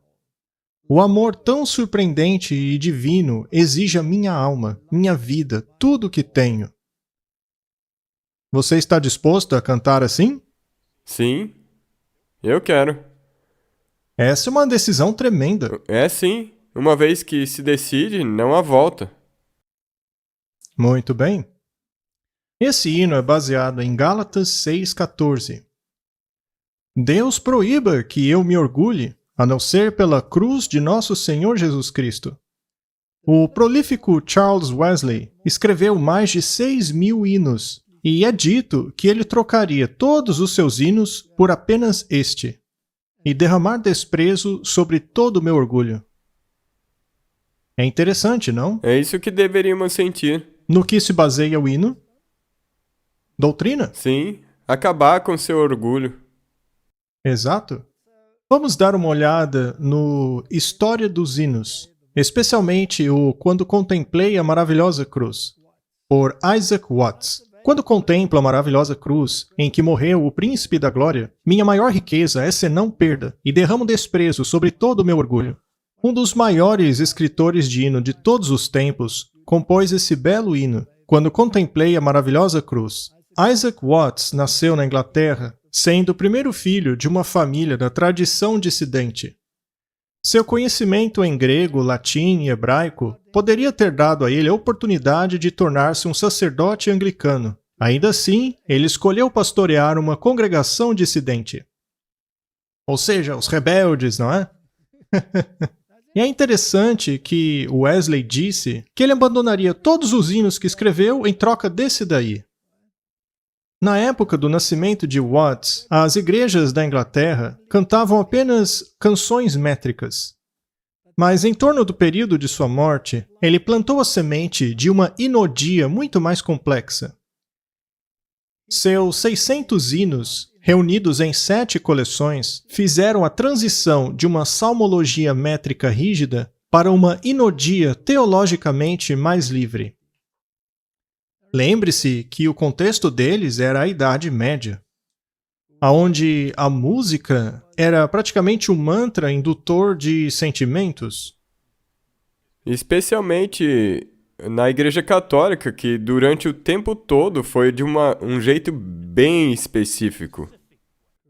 [SPEAKER 2] O amor tão surpreendente e divino exige a minha alma, minha vida, tudo o que tenho. Você está disposto a cantar assim?
[SPEAKER 1] Sim, eu quero.
[SPEAKER 2] Essa é uma decisão tremenda.
[SPEAKER 1] É sim, uma vez que se decide, não há volta.
[SPEAKER 2] Muito bem. Esse hino é baseado em Gálatas 6,14. Deus proíba que eu me orgulhe, a não ser pela cruz de nosso Senhor Jesus Cristo. O prolífico Charles Wesley escreveu mais de 6.000 hinos, e é dito que ele trocaria todos os seus hinos por apenas este, e derramar desprezo sobre todo o meu orgulho. É interessante, não?
[SPEAKER 1] É isso que deveríamos sentir.
[SPEAKER 2] No que se baseia o hino? Doutrina?
[SPEAKER 1] Sim, acabar com seu orgulho.
[SPEAKER 2] Exato. Vamos dar uma olhada no História dos Hinos, especialmente o Quando Contemplei a Maravilhosa Cruz, por Isaac Watts. Quando contemplo a maravilhosa cruz, em que morreu o príncipe da glória, minha maior riqueza é senão perda, e derramo desprezo sobre todo o meu orgulho. Um dos maiores escritores de hino de todos os tempos compôs esse belo hino, Quando Contemplei a Maravilhosa Cruz. Isaac Watts nasceu na Inglaterra, sendo o primeiro filho de uma família da tradição dissidente. Seu conhecimento em grego, latim e hebraico poderia ter dado a ele a oportunidade de tornar-se um sacerdote anglicano. Ainda assim, ele escolheu pastorear uma congregação dissidente. Ou seja, os rebeldes, não é? E é interessante que Wesley disse que ele abandonaria todos os hinos que escreveu em troca desse daí. Na época do nascimento de Watts, as igrejas da Inglaterra cantavam apenas canções métricas. Mas em torno do período de sua morte, ele plantou a semente de uma hinodia muito mais complexa. Seus 600 hinos, reunidos em 7 coleções, fizeram a transição de uma salmologia métrica rígida para uma hinodia teologicamente mais livre. Lembre-se que o contexto deles era a Idade Média, onde a música era praticamente um mantra indutor de sentimentos.
[SPEAKER 1] Especialmente na Igreja Católica, que durante o tempo todo foi de um jeito bem específico.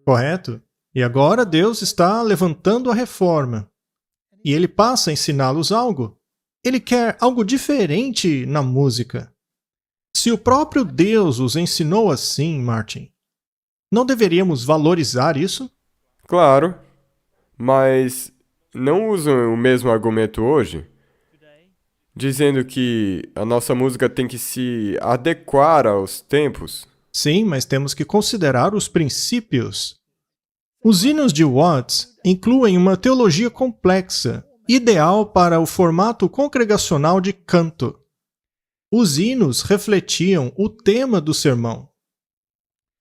[SPEAKER 2] Correto? E agora Deus está levantando a reforma. E ele passa a ensiná-los algo. Ele quer algo diferente na música. Se o próprio Deus os ensinou assim, Martin, não deveríamos valorizar isso?
[SPEAKER 1] Claro, mas não usam o mesmo argumento hoje? Dizendo que a nossa música tem que se adequar aos tempos?
[SPEAKER 2] Sim, mas temos que considerar os princípios. Os hinos de Watts incluem uma teologia complexa, ideal para o formato congregacional de canto. Os hinos refletiam o tema do sermão.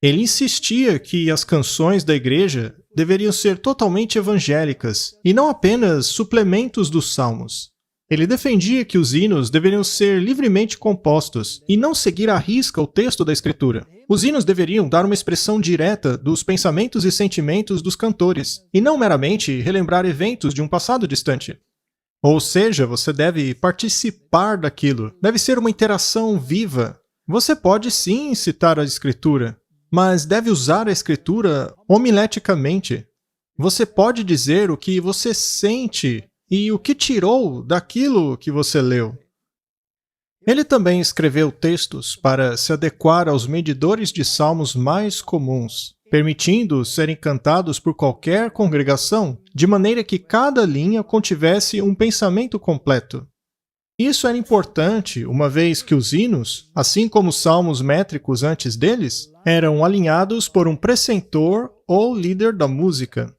[SPEAKER 2] Ele insistia que as canções da igreja deveriam ser totalmente evangélicas e não apenas suplementos dos salmos. Ele defendia que os hinos deveriam ser livremente compostos e não seguir à risca o texto da Escritura. Os hinos deveriam dar uma expressão direta dos pensamentos e sentimentos dos cantores, e não meramente relembrar eventos de um passado distante. Ou seja, você deve participar daquilo, deve ser uma interação viva. Você pode sim citar a Escritura, mas deve usar a Escritura homileticamente. Você pode dizer o que você sente e o que tirou daquilo que você leu. Ele também escreveu textos para se adequar aos medidores de salmos mais comuns, permitindo serem cantados por qualquer congregação, de maneira que cada linha contivesse um pensamento completo. Isso era importante, uma vez que os hinos, assim como os salmos métricos antes deles, eram alinhados por um precentor ou líder da música.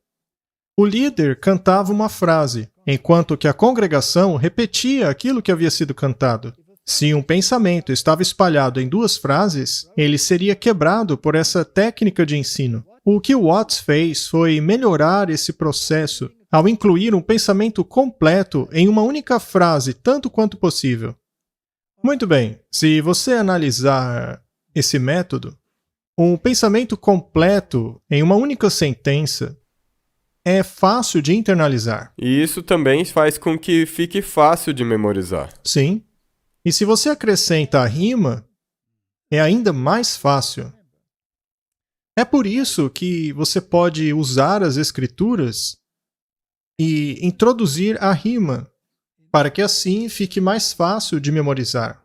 [SPEAKER 2] O líder cantava uma frase, enquanto que a congregação repetia aquilo que havia sido cantado. Se um pensamento estava espalhado em 2 frases, ele seria quebrado por essa técnica de ensino. O que Watts fez foi melhorar esse processo ao incluir um pensamento completo em uma única frase, tanto quanto possível. Muito bem, se você analisar esse método, um pensamento completo em uma única sentença é fácil de internalizar.
[SPEAKER 1] E isso também faz com que fique fácil de memorizar.
[SPEAKER 2] Sim. E se você acrescenta a rima, é ainda mais fácil. É por isso que você pode usar as escrituras e introduzir a rima, para que assim fique mais fácil de memorizar.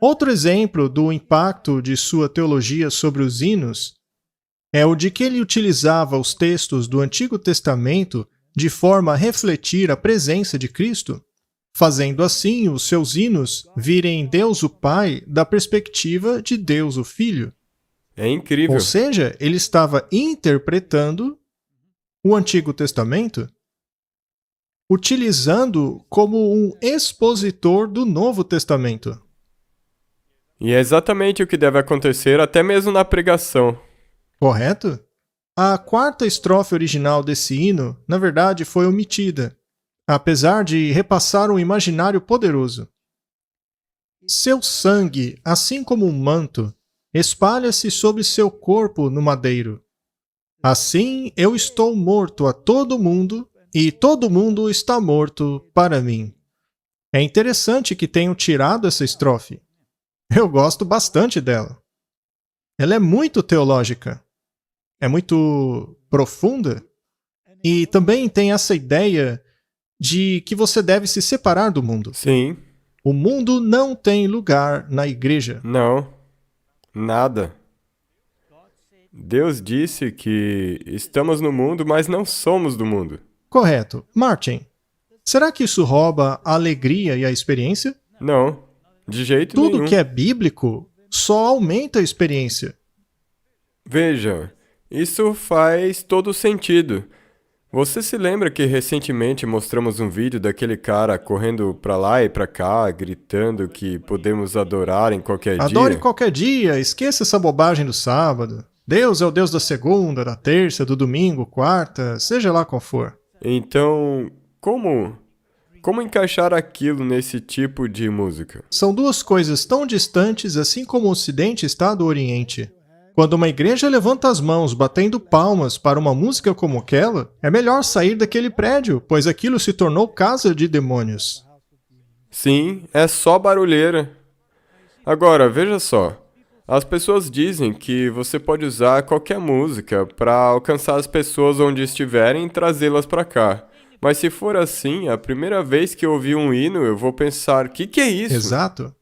[SPEAKER 2] Outro exemplo do impacto de sua teologia sobre os hinos é o de que ele utilizava os textos do Antigo Testamento de forma a refletir a presença de Cristo, fazendo assim os seus hinos virem Deus o Pai da perspectiva de Deus o Filho.
[SPEAKER 1] É incrível.
[SPEAKER 2] Ou seja, ele estava interpretando o Antigo Testamento, utilizando como um expositor do Novo Testamento.
[SPEAKER 1] E é exatamente o que deve acontecer até mesmo na pregação.
[SPEAKER 2] Correto? A quarta estrofe original desse hino, na verdade, foi omitida, apesar de repassar um imaginário poderoso. Seu sangue, assim como um manto, espalha-se sobre seu corpo no madeiro. Assim eu estou morto a todo mundo, e todo mundo está morto para mim. É interessante que tenham tirado essa estrofe. Eu gosto bastante dela. Ela é muito teológica. É muito profunda. E também tem essa ideia de que você deve se separar do mundo.
[SPEAKER 1] Sim.
[SPEAKER 2] O mundo não tem lugar na igreja.
[SPEAKER 1] Não. Nada. Deus disse que estamos no mundo, mas não somos do mundo.
[SPEAKER 2] Correto. Martin, será que isso rouba a alegria e a experiência?
[SPEAKER 1] Não. De jeito
[SPEAKER 2] Tudo
[SPEAKER 1] nenhum.
[SPEAKER 2] que é bíblico só aumenta a experiência.
[SPEAKER 1] Veja, isso faz todo sentido. Você se lembra que recentemente mostramos um vídeo daquele cara correndo pra lá e pra cá, gritando que podemos adorar em qualquer
[SPEAKER 2] Adore
[SPEAKER 1] dia?
[SPEAKER 2] qualquer dia, esqueça essa bobagem do sábado. Deus é o Deus da segunda, da terça, do domingo, quarta, seja lá qual for.
[SPEAKER 1] Então, como encaixar aquilo nesse tipo de música?
[SPEAKER 2] São duas coisas tão distantes assim como o Ocidente está do Oriente. Quando uma igreja levanta as mãos batendo palmas para uma música como aquela, é melhor sair daquele prédio, pois aquilo se tornou casa de demônios.
[SPEAKER 1] Sim, é só barulheira. Agora, veja só. As pessoas dizem que você pode usar qualquer música para alcançar as pessoas onde estiverem e trazê-las para cá. Mas se for assim, a primeira vez que eu ouvir um hino, eu vou pensar, que é isso?
[SPEAKER 2] Exato.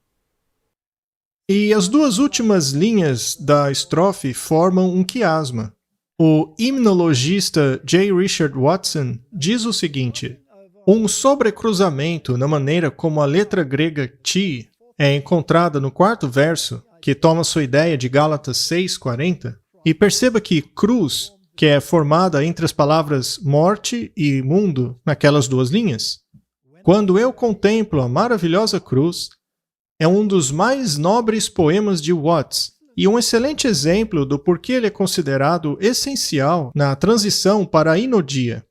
[SPEAKER 2] E as duas últimas linhas da estrofe formam um quiasma. O himnologista J. Richard Watson diz o seguinte: um sobrecruzamento na maneira como a letra grega ti é encontrada no quarto verso, que toma sua ideia de Gálatas 6:40, e perceba que cruz, que é formada entre as palavras morte e mundo naquelas duas linhas. Quando eu contemplo a maravilhosa cruz, é um dos mais nobres poemas de Watts e um excelente exemplo do porquê ele é considerado essencial na transição para a hinodia.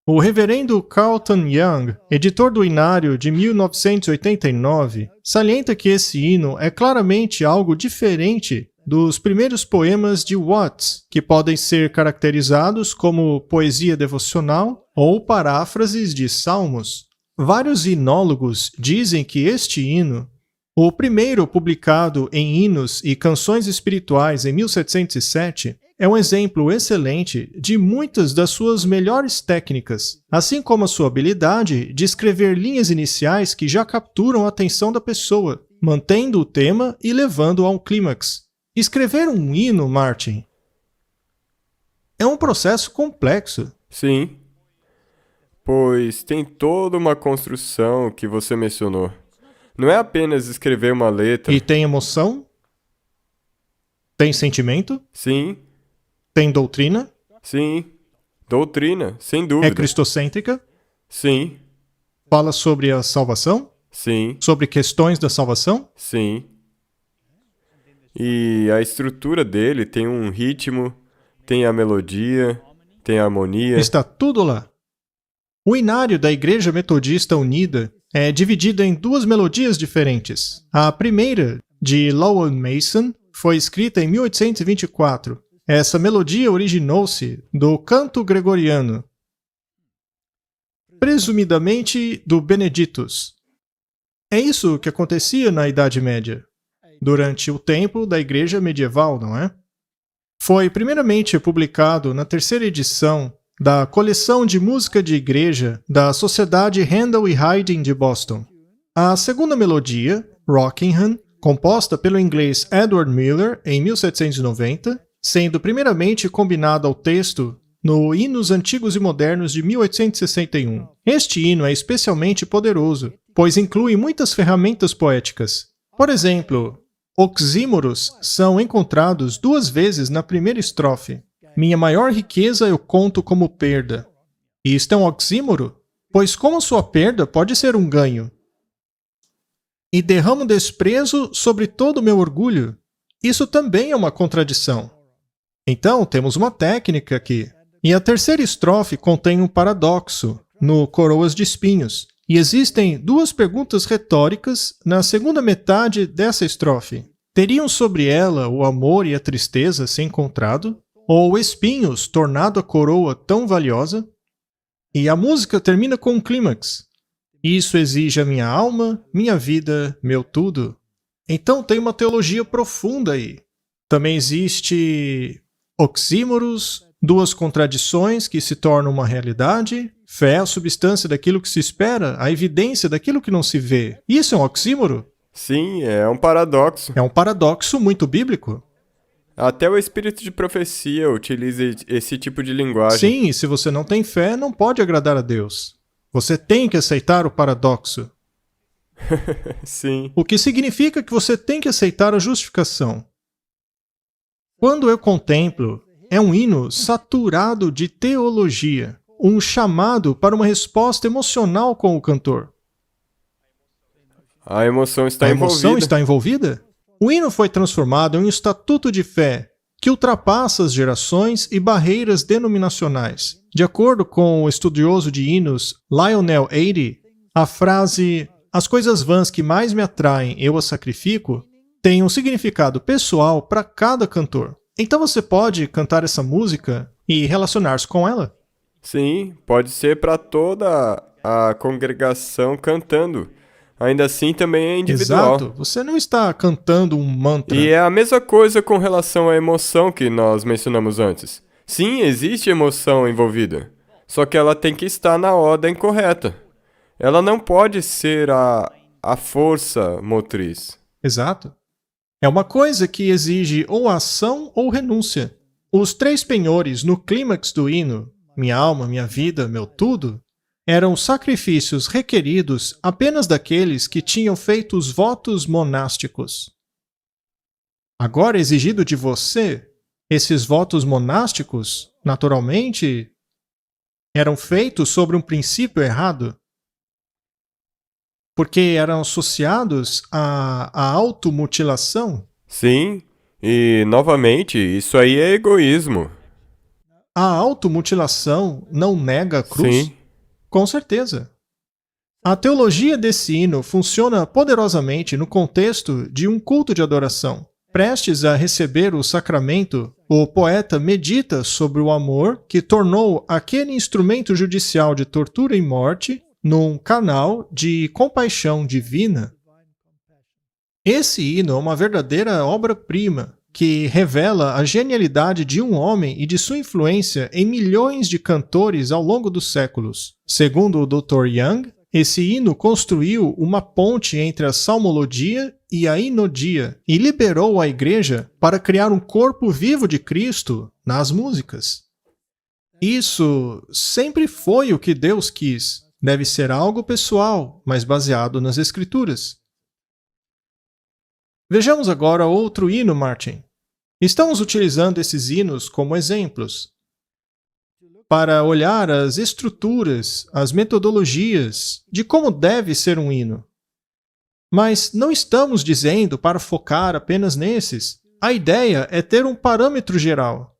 [SPEAKER 2] O reverendo Carlton Young, editor do Inário de 1989, salienta que esse hino é claramente algo diferente dos primeiros poemas de Watts, que podem ser caracterizados como poesia devocional ou paráfrases de salmos. Vários hinólogos dizem que este hino, o primeiro publicado em Hinos e Canções Espirituais em 1707, é um exemplo excelente de muitas das suas melhores técnicas, assim como a sua habilidade de escrever linhas iniciais que já capturam a atenção da pessoa, mantendo o tema e levando a um clímax. Escrever um hino, Martin, é um processo complexo.
[SPEAKER 1] Sim. Pois tem toda uma construção que você mencionou. Não é apenas escrever uma letra.
[SPEAKER 2] E tem emoção? Tem sentimento?
[SPEAKER 1] Sim,
[SPEAKER 2] Tem doutrina?
[SPEAKER 1] sim. Doutrina, sem
[SPEAKER 2] É
[SPEAKER 1] dúvida.
[SPEAKER 2] cristocêntrica?
[SPEAKER 1] Sim,
[SPEAKER 2] Fala sobre a salvação?
[SPEAKER 1] sim,
[SPEAKER 2] Sobre questões da salvação?
[SPEAKER 1] sim. E a estrutura dele tem um ritmo, tem a melodia, tem a harmonia.
[SPEAKER 2] Está tudo lá. O Inário da Igreja Metodista Unida é dividido em duas melodias diferentes. A primeira, de Lowell Mason, foi escrita em 1824 Essa melodia originou-se do canto gregoriano, presumidamente do Benedictus. É isso que acontecia na Idade Média, durante o tempo da Igreja medieval, não é? Foi primeiramente publicado na terceira edição da coleção de música de igreja da Sociedade Handel e Haydn de Boston. A segunda melodia, Rockingham, composta pelo inglês Edward Miller em 1790, sendo primeiramente combinada ao texto no Hinos Antigos e Modernos de 1861. Este hino é especialmente poderoso, pois inclui muitas ferramentas poéticas. Por exemplo, oxímoros são encontrados 2 vezes na primeira estrofe. Minha maior riqueza eu conto como perda. E isto é um oxímoro? Pois como sua perda pode ser um ganho? E derramo desprezo sobre todo o meu orgulho. Isso também é uma contradição. Então, temos uma técnica aqui. E a terceira estrofe contém um paradoxo, no Coroas de Espinhos. E existem 2 perguntas retóricas na segunda metade dessa estrofe. Teriam sobre ela o amor e a tristeza se encontrado? Ou espinhos tornado a coroa tão valiosa? E a música termina com um clímax. Isso exige a minha alma, minha vida, meu tudo. Então tem uma teologia profunda aí. Também existe oxímoros, 2 contradições que se tornam uma realidade. Fé é a substância daquilo que se espera, a evidência daquilo que não se vê. Isso é um oxímoro?
[SPEAKER 1] Sim, é um paradoxo.
[SPEAKER 2] É um paradoxo muito bíblico.
[SPEAKER 1] Até o espírito de profecia utiliza esse tipo de linguagem.
[SPEAKER 2] Sim, e se você não tem fé, não pode agradar a Deus. Você tem que aceitar o paradoxo.
[SPEAKER 1] Sim.
[SPEAKER 2] O que significa que você tem que aceitar a justificação. Quando eu contemplo, é um hino saturado de teologia, um chamado para uma resposta emocional com o cantor.
[SPEAKER 1] A emoção está
[SPEAKER 2] A
[SPEAKER 1] envolvida.
[SPEAKER 2] emoção está envolvida? O hino foi transformado em um estatuto de fé que ultrapassa as gerações e barreiras denominacionais. De acordo com o estudioso de hinos Lionel Eady, a frase "as coisas vãs que mais me atraem, eu as sacrifico" tem um significado pessoal para cada cantor. Então você pode cantar essa música e relacionar-se com ela.
[SPEAKER 1] Sim, pode ser para toda a congregação cantando. Ainda assim, também é individual.
[SPEAKER 2] Exato. Você não está cantando um mantra.
[SPEAKER 1] E é a mesma coisa com relação à emoção que nós mencionamos antes. Sim, existe emoção envolvida, só que ela tem que estar na ordem correta. Ela não pode ser a força motriz.
[SPEAKER 2] Exato. É uma coisa que exige ou ação ou renúncia. Os 3 penhores no clímax do hino, minha alma, minha vida, meu tudo, eram sacrifícios requeridos apenas daqueles que tinham feito os votos monásticos. Agora é exigido de você, esses votos monásticos, naturalmente, eram feitos sobre um princípio errado, porque eram associados à automutilação.
[SPEAKER 1] Sim, e novamente, isso aí é egoísmo.
[SPEAKER 2] A automutilação não nega a cruz?
[SPEAKER 1] Sim.
[SPEAKER 2] Com certeza. A teologia desse hino funciona poderosamente no contexto de um culto de adoração. Prestes a receber o sacramento, o poeta medita sobre o amor que tornou aquele instrumento judicial de tortura e morte num canal de compaixão divina. Esse hino é uma verdadeira obra-prima que revela a genialidade de um homem e de sua influência em milhões de cantores ao longo dos séculos. Segundo o Dr. Young, esse hino construiu uma ponte entre a salmologia e a hinodia e liberou a igreja para criar um corpo vivo de Cristo nas músicas. Isso sempre foi o que Deus quis. Deve ser algo pessoal, mas baseado nas Escrituras. Vejamos agora outro hino, Martin. Estamos utilizando esses hinos como exemplos para olhar as estruturas, as metodologias de como deve ser um hino. Mas não estamos dizendo para focar apenas nesses. A ideia é ter um parâmetro geral,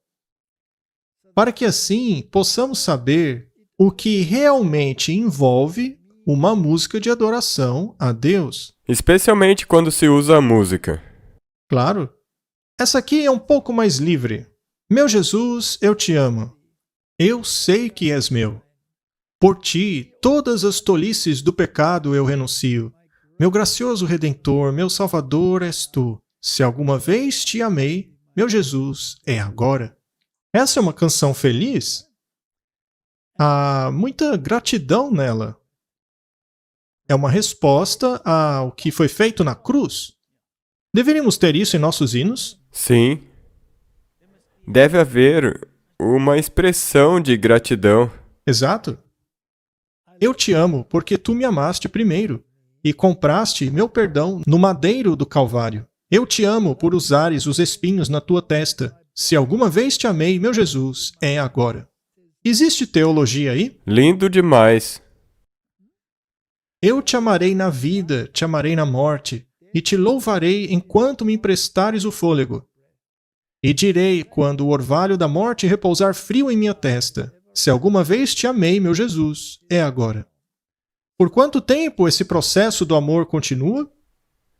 [SPEAKER 2] para que assim possamos saber o que realmente envolve uma música de adoração a Deus.
[SPEAKER 1] Especialmente quando se usa a música.
[SPEAKER 2] Claro. Essa aqui é um pouco mais livre. Meu Jesus, eu te amo. Eu sei que és meu. Por ti, todas as tolices do pecado eu renuncio. Meu gracioso Redentor, meu Salvador és tu. Se alguma vez te amei, meu Jesus, é agora. Essa é uma canção feliz? Há muita gratidão nela. É uma resposta ao que foi feito na cruz. Deveríamos ter isso em nossos hinos?
[SPEAKER 1] Sim. Deve haver uma expressão de gratidão.
[SPEAKER 2] Exato. Eu te amo porque tu me amaste primeiro e compraste meu perdão no madeiro do Calvário. Eu te amo por usares os espinhos na tua testa. Se alguma vez te amei, meu Jesus, é agora. Existe teologia aí?
[SPEAKER 1] Lindo demais.
[SPEAKER 2] Eu te amarei na vida, te amarei na morte, e te louvarei enquanto me emprestares o fôlego. E direi, quando o orvalho da morte repousar frio em minha testa, se alguma vez te amei, meu Jesus, é agora. Por quanto tempo esse processo do amor continua?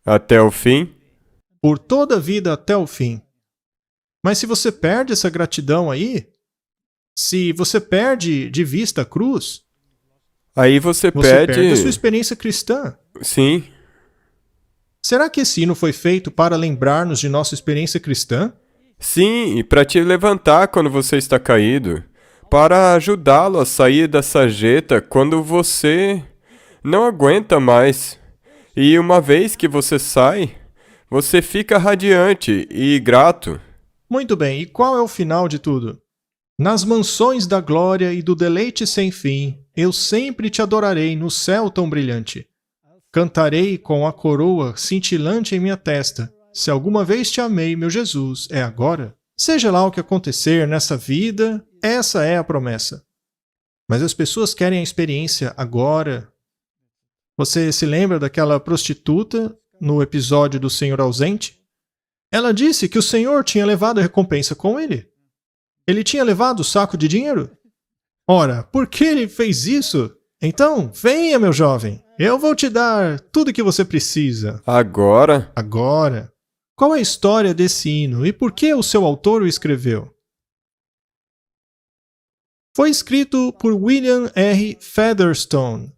[SPEAKER 1] Até o fim?
[SPEAKER 2] Por toda a vida até o fim. Mas se você perde essa gratidão aí, se você perde de vista a cruz,
[SPEAKER 1] Aí você
[SPEAKER 2] você perde a sua
[SPEAKER 1] perde.
[SPEAKER 2] experiência cristã.
[SPEAKER 1] Sim.
[SPEAKER 2] Será que esse hino foi feito para lembrar-nos de nossa experiência cristã?
[SPEAKER 1] Sim, e para te levantar quando você está caído, para ajudá-lo a sair da sarjeta quando você não aguenta mais. E uma vez que você sai, você fica radiante e grato.
[SPEAKER 2] Muito bem, e qual é o final de tudo? Nas mansões da glória e do deleite sem fim, eu sempre te adorarei no céu tão brilhante. Cantarei com a coroa cintilante em minha testa. Se alguma vez te amei, meu Jesus, é agora. Seja lá o que acontecer nessa vida, essa é a promessa. Mas as pessoas querem a experiência agora. Você se lembra daquela prostituta no episódio do Senhor ausente? Ela disse que o Senhor tinha levado a recompensa com ele. Ele tinha levado o saco de dinheiro? Ora, por que ele fez isso? Então, venha, meu jovem. Eu vou te dar tudo o que você precisa.
[SPEAKER 1] Agora,
[SPEAKER 2] Agora. Qual é a história desse hino e por que o seu autor o escreveu? Foi escrito por William R. Featherstone.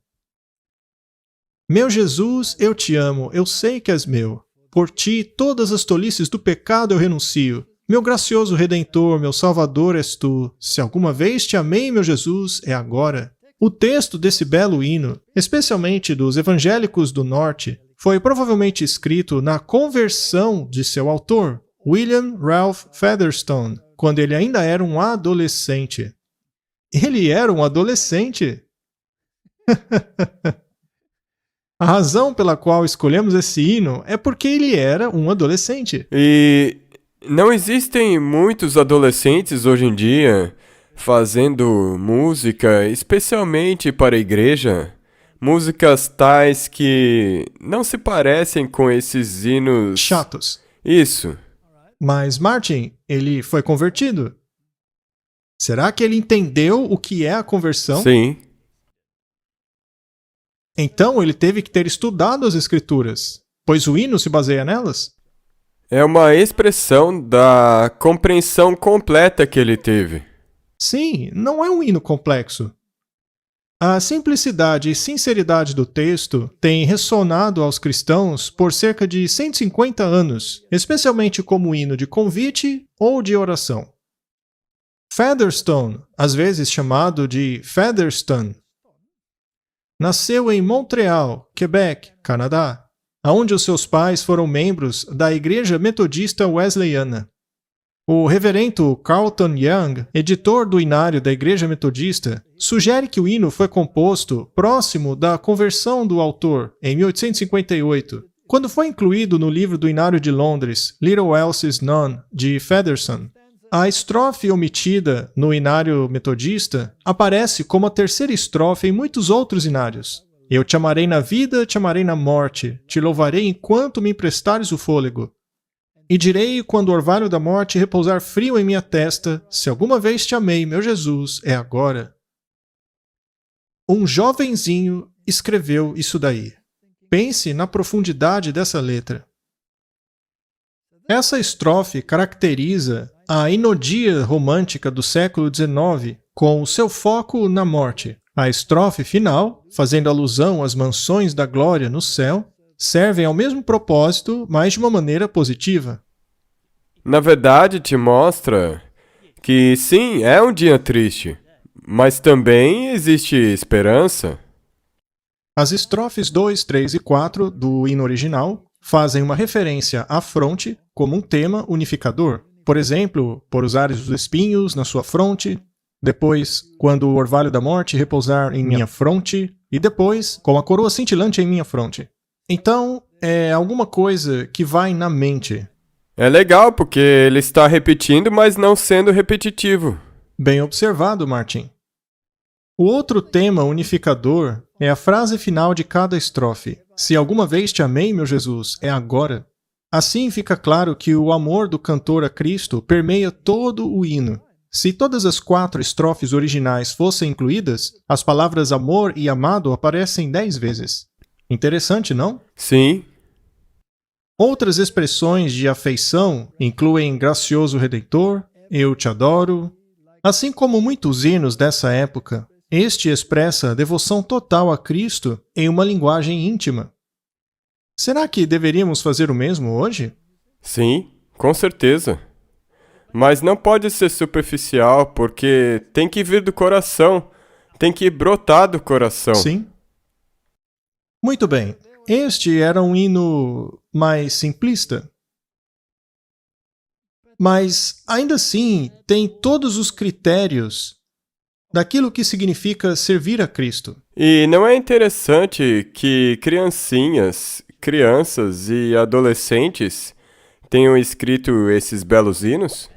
[SPEAKER 2] Meu Jesus, eu te amo, eu sei que és meu. Por ti, todas as tolices do pecado eu renuncio. Meu gracioso Redentor, meu Salvador és tu. Se alguma vez te amei, meu Jesus, é agora. O texto desse belo hino, especialmente dos evangélicos do norte, foi provavelmente escrito na conversão de seu autor, William Ralph Featherstone, quando ele ainda era um adolescente. Ele era um adolescente? A razão pela qual escolhemos esse hino é porque ele era um adolescente.
[SPEAKER 1] e não existem muitos adolescentes hoje em dia fazendo música, especialmente para a igreja. Músicas tais que não se parecem com esses hinos.
[SPEAKER 2] Chatos.
[SPEAKER 1] Isso.
[SPEAKER 2] Mas Martin, ele foi convertido. Será que ele entendeu o que é a conversão?
[SPEAKER 1] Sim.
[SPEAKER 2] Então ele teve que ter estudado as escrituras, pois o hino se baseia nelas?
[SPEAKER 1] É uma expressão da compreensão completa que ele teve.
[SPEAKER 2] Sim, não é um hino complexo. A simplicidade e sinceridade do texto têm ressonado aos cristãos por cerca de 150 anos, especialmente como hino de convite ou de oração. Featherstone, às vezes chamado de Featherstone, nasceu em Montreal, Quebec, Canadá, onde os seus pais foram membros da Igreja Metodista Wesleyana. O reverendo Carlton Young, editor do Inário da Igreja Metodista, sugere que o hino foi composto próximo da conversão do autor, em 1858, quando foi incluído no livro do Inário de Londres, Little Else Is Known, de Featherstone. A estrofe omitida no Inário Metodista aparece como a terceira estrofe em muitos outros inários. Eu te amarei na vida, te amarei na morte, te louvarei enquanto me emprestares o fôlego. E direi, quando o orvalho da morte repousar frio em minha testa, se alguma vez te amei, meu Jesus, é agora. Um jovenzinho escreveu isso daí. Pense na profundidade dessa letra. Essa estrofe caracteriza a inodia romântica do século XIX, com o seu foco na morte. A estrofe final, fazendo alusão às mansões da glória no céu, servem ao mesmo propósito, mas de uma maneira positiva.
[SPEAKER 1] Na verdade, te mostra que sim, é um dia triste, mas também existe esperança.
[SPEAKER 2] As estrofes 2, 3 e 4 do hino original fazem uma referência à fronte como um tema unificador. Por exemplo, por usares os espinhos na sua fronte, depois, quando o orvalho da morte repousar em minha fronte, e depois, com a coroa cintilante em minha fronte. Então, é alguma coisa que vai na mente.
[SPEAKER 1] É legal porque ele está repetindo, mas não sendo repetitivo.
[SPEAKER 2] Bem observado, Martin. O outro tema unificador é a frase final de cada estrofe. Se alguma vez te amei, meu Jesus, é agora. Assim fica claro que o amor do cantor a Cristo permeia todo o hino. Se todas as 4 estrofes originais fossem incluídas, as palavras amor e amado aparecem 10 vezes. Interessante, não?
[SPEAKER 1] Sim.
[SPEAKER 2] Outras expressões de afeição incluem gracioso Redentor, eu te adoro. Assim como muitos hinos dessa época, este expressa devoção total a Cristo em uma linguagem íntima. Será que deveríamos fazer o mesmo hoje?
[SPEAKER 1] Sim, com certeza. Mas não pode ser superficial, porque tem que vir do coração, tem que brotar do coração.
[SPEAKER 2] Sim. Muito bem. Este era um hino mais simplista. Mas, ainda assim, tem todos os critérios daquilo que significa servir a Cristo.
[SPEAKER 1] E não é interessante que crianças e adolescentes tenham escrito esses belos hinos?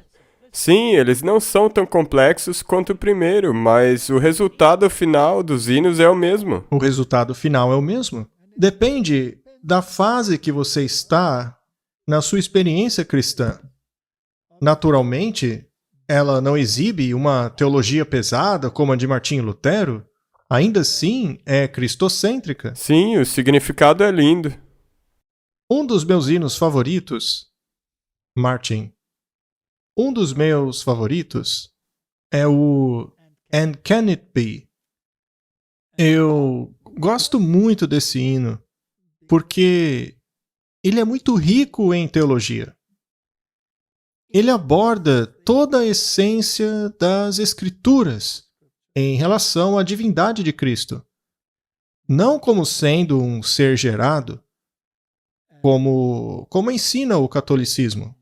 [SPEAKER 1] Sim, eles não são tão complexos quanto o primeiro, mas o resultado final dos hinos é o mesmo.
[SPEAKER 2] O resultado final é o mesmo. Depende da fase que você está na sua experiência cristã. Naturalmente, ela não exibe uma teologia pesada como a de Martinho Lutero. Ainda assim, é cristocêntrica.
[SPEAKER 1] Sim, o significado é lindo.
[SPEAKER 2] Um dos meus hinos favoritos, Martin, é o And Can It Be? Eu gosto muito desse hino, porque ele é muito rico em teologia. Ele aborda toda a essência das Escrituras em relação à divindade de Cristo. Não como sendo um ser gerado, como ensina o catolicismo,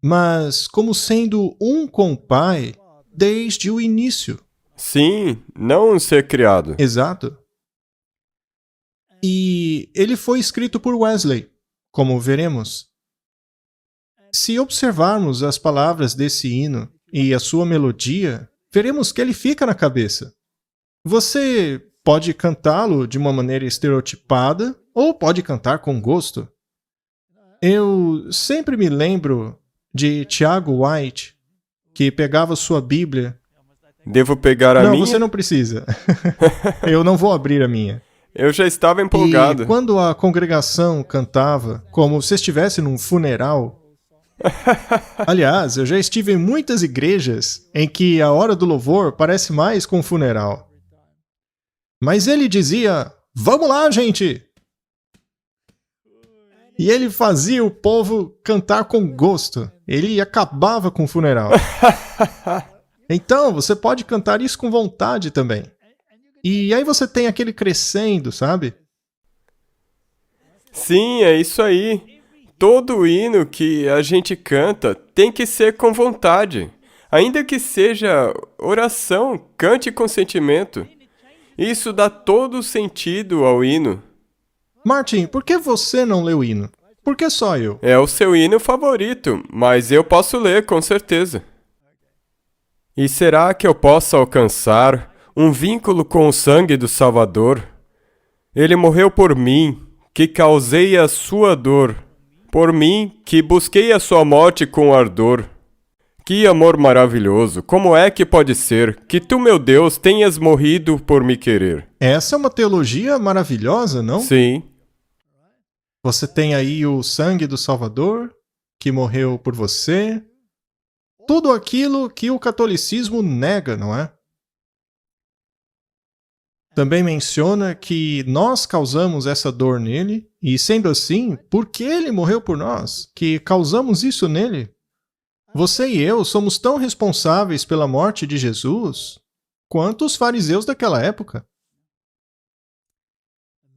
[SPEAKER 2] mas como sendo um com o Pai desde o início.
[SPEAKER 1] Sim, não um ser criado.
[SPEAKER 2] Exato. E ele foi escrito por Wesley, como veremos. Se observarmos as palavras desse hino e a sua melodia, veremos que ele fica na cabeça. Você pode cantá-lo de uma maneira estereotipada ou pode cantar com gosto. Eu sempre me lembro de Tiago White, que pegava sua Bíblia.
[SPEAKER 1] Devo pegar a
[SPEAKER 2] Não,
[SPEAKER 1] minha?
[SPEAKER 2] você não precisa. Eu não vou abrir a minha.
[SPEAKER 1] Eu já estava empolgado.
[SPEAKER 2] E quando a congregação cantava, como se estivesse num funeral. Aliás, eu já estive em muitas igrejas em que a hora do louvor parece mais com um funeral. Mas ele dizia, vamos lá, gente! E ele fazia o povo cantar com gosto. Ele acabava com o funeral. Então, você pode cantar isso com vontade também. E aí você tem aquele crescendo, sabe?
[SPEAKER 1] Sim, é isso aí. Todo hino que a gente canta tem que ser com vontade. Ainda que seja oração, cante com sentimento. Isso dá todo o sentido ao hino.
[SPEAKER 2] Martin, por que você não lê o hino? Por que só eu?
[SPEAKER 1] É o seu hino favorito, mas eu posso ler, com certeza. E será que eu posso alcançar um vínculo com o sangue do Salvador? Ele morreu por mim, que causei a sua dor. Por mim, que busquei a sua morte com ardor. Que amor maravilhoso! Como é que pode ser que tu, meu Deus, tenhas morrido por me querer?
[SPEAKER 2] Essa é uma teologia maravilhosa, não?
[SPEAKER 1] Sim,
[SPEAKER 2] Você tem aí o sangue do Salvador, que morreu por você. tudo aquilo que o catolicismo nega, não é? Também menciona que nós causamos essa dor nele, e sendo assim, porque ele morreu por nós, que causamos isso nele. Você e eu somos tão responsáveis pela morte de Jesus quanto os fariseus daquela época.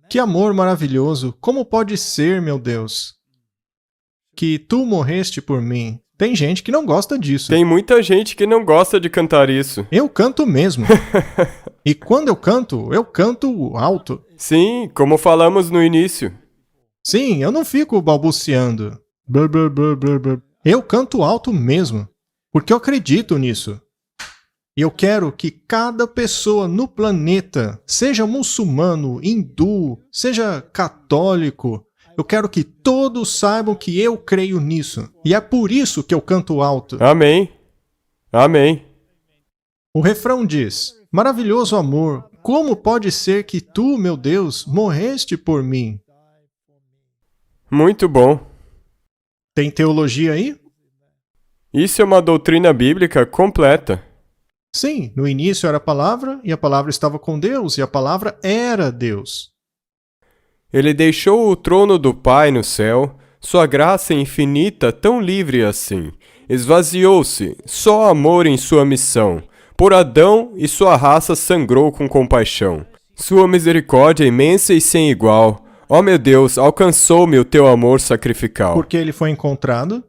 [SPEAKER 2] Que amor maravilhoso! Como pode ser, meu Deus, que tu morreste por mim? Tem gente que não gosta disso.
[SPEAKER 1] Tem muita gente que não gosta de cantar isso.
[SPEAKER 2] Eu canto mesmo. E quando eu canto alto.
[SPEAKER 1] Sim, como falamos no início.
[SPEAKER 2] Sim, eu não fico balbuciando. Blá, blá, blá, blá, blá. Eu canto alto mesmo, porque eu acredito nisso. E eu quero que cada pessoa no planeta, seja muçulmano, hindu, seja católico, eu quero que todos saibam que eu creio nisso. E é por isso que eu canto alto.
[SPEAKER 1] Amém. Amém.
[SPEAKER 2] O refrão diz: maravilhoso amor, como pode ser que tu, meu Deus, morreste por mim?
[SPEAKER 1] Muito bom.
[SPEAKER 2] Tem teologia aí?
[SPEAKER 1] Isso é uma doutrina bíblica completa.
[SPEAKER 2] Sim, no início era a palavra, e a palavra estava com Deus, e a palavra era Deus.
[SPEAKER 1] Ele deixou o trono do Pai no céu, sua graça infinita tão livre assim. Esvaziou-se, só amor em sua missão. Por Adão e sua raça sangrou com compaixão. Sua misericórdia imensa e sem igual. Ó meu Deus, alcançou-me o teu amor sacrificial.
[SPEAKER 2] Porque ele foi encontrado.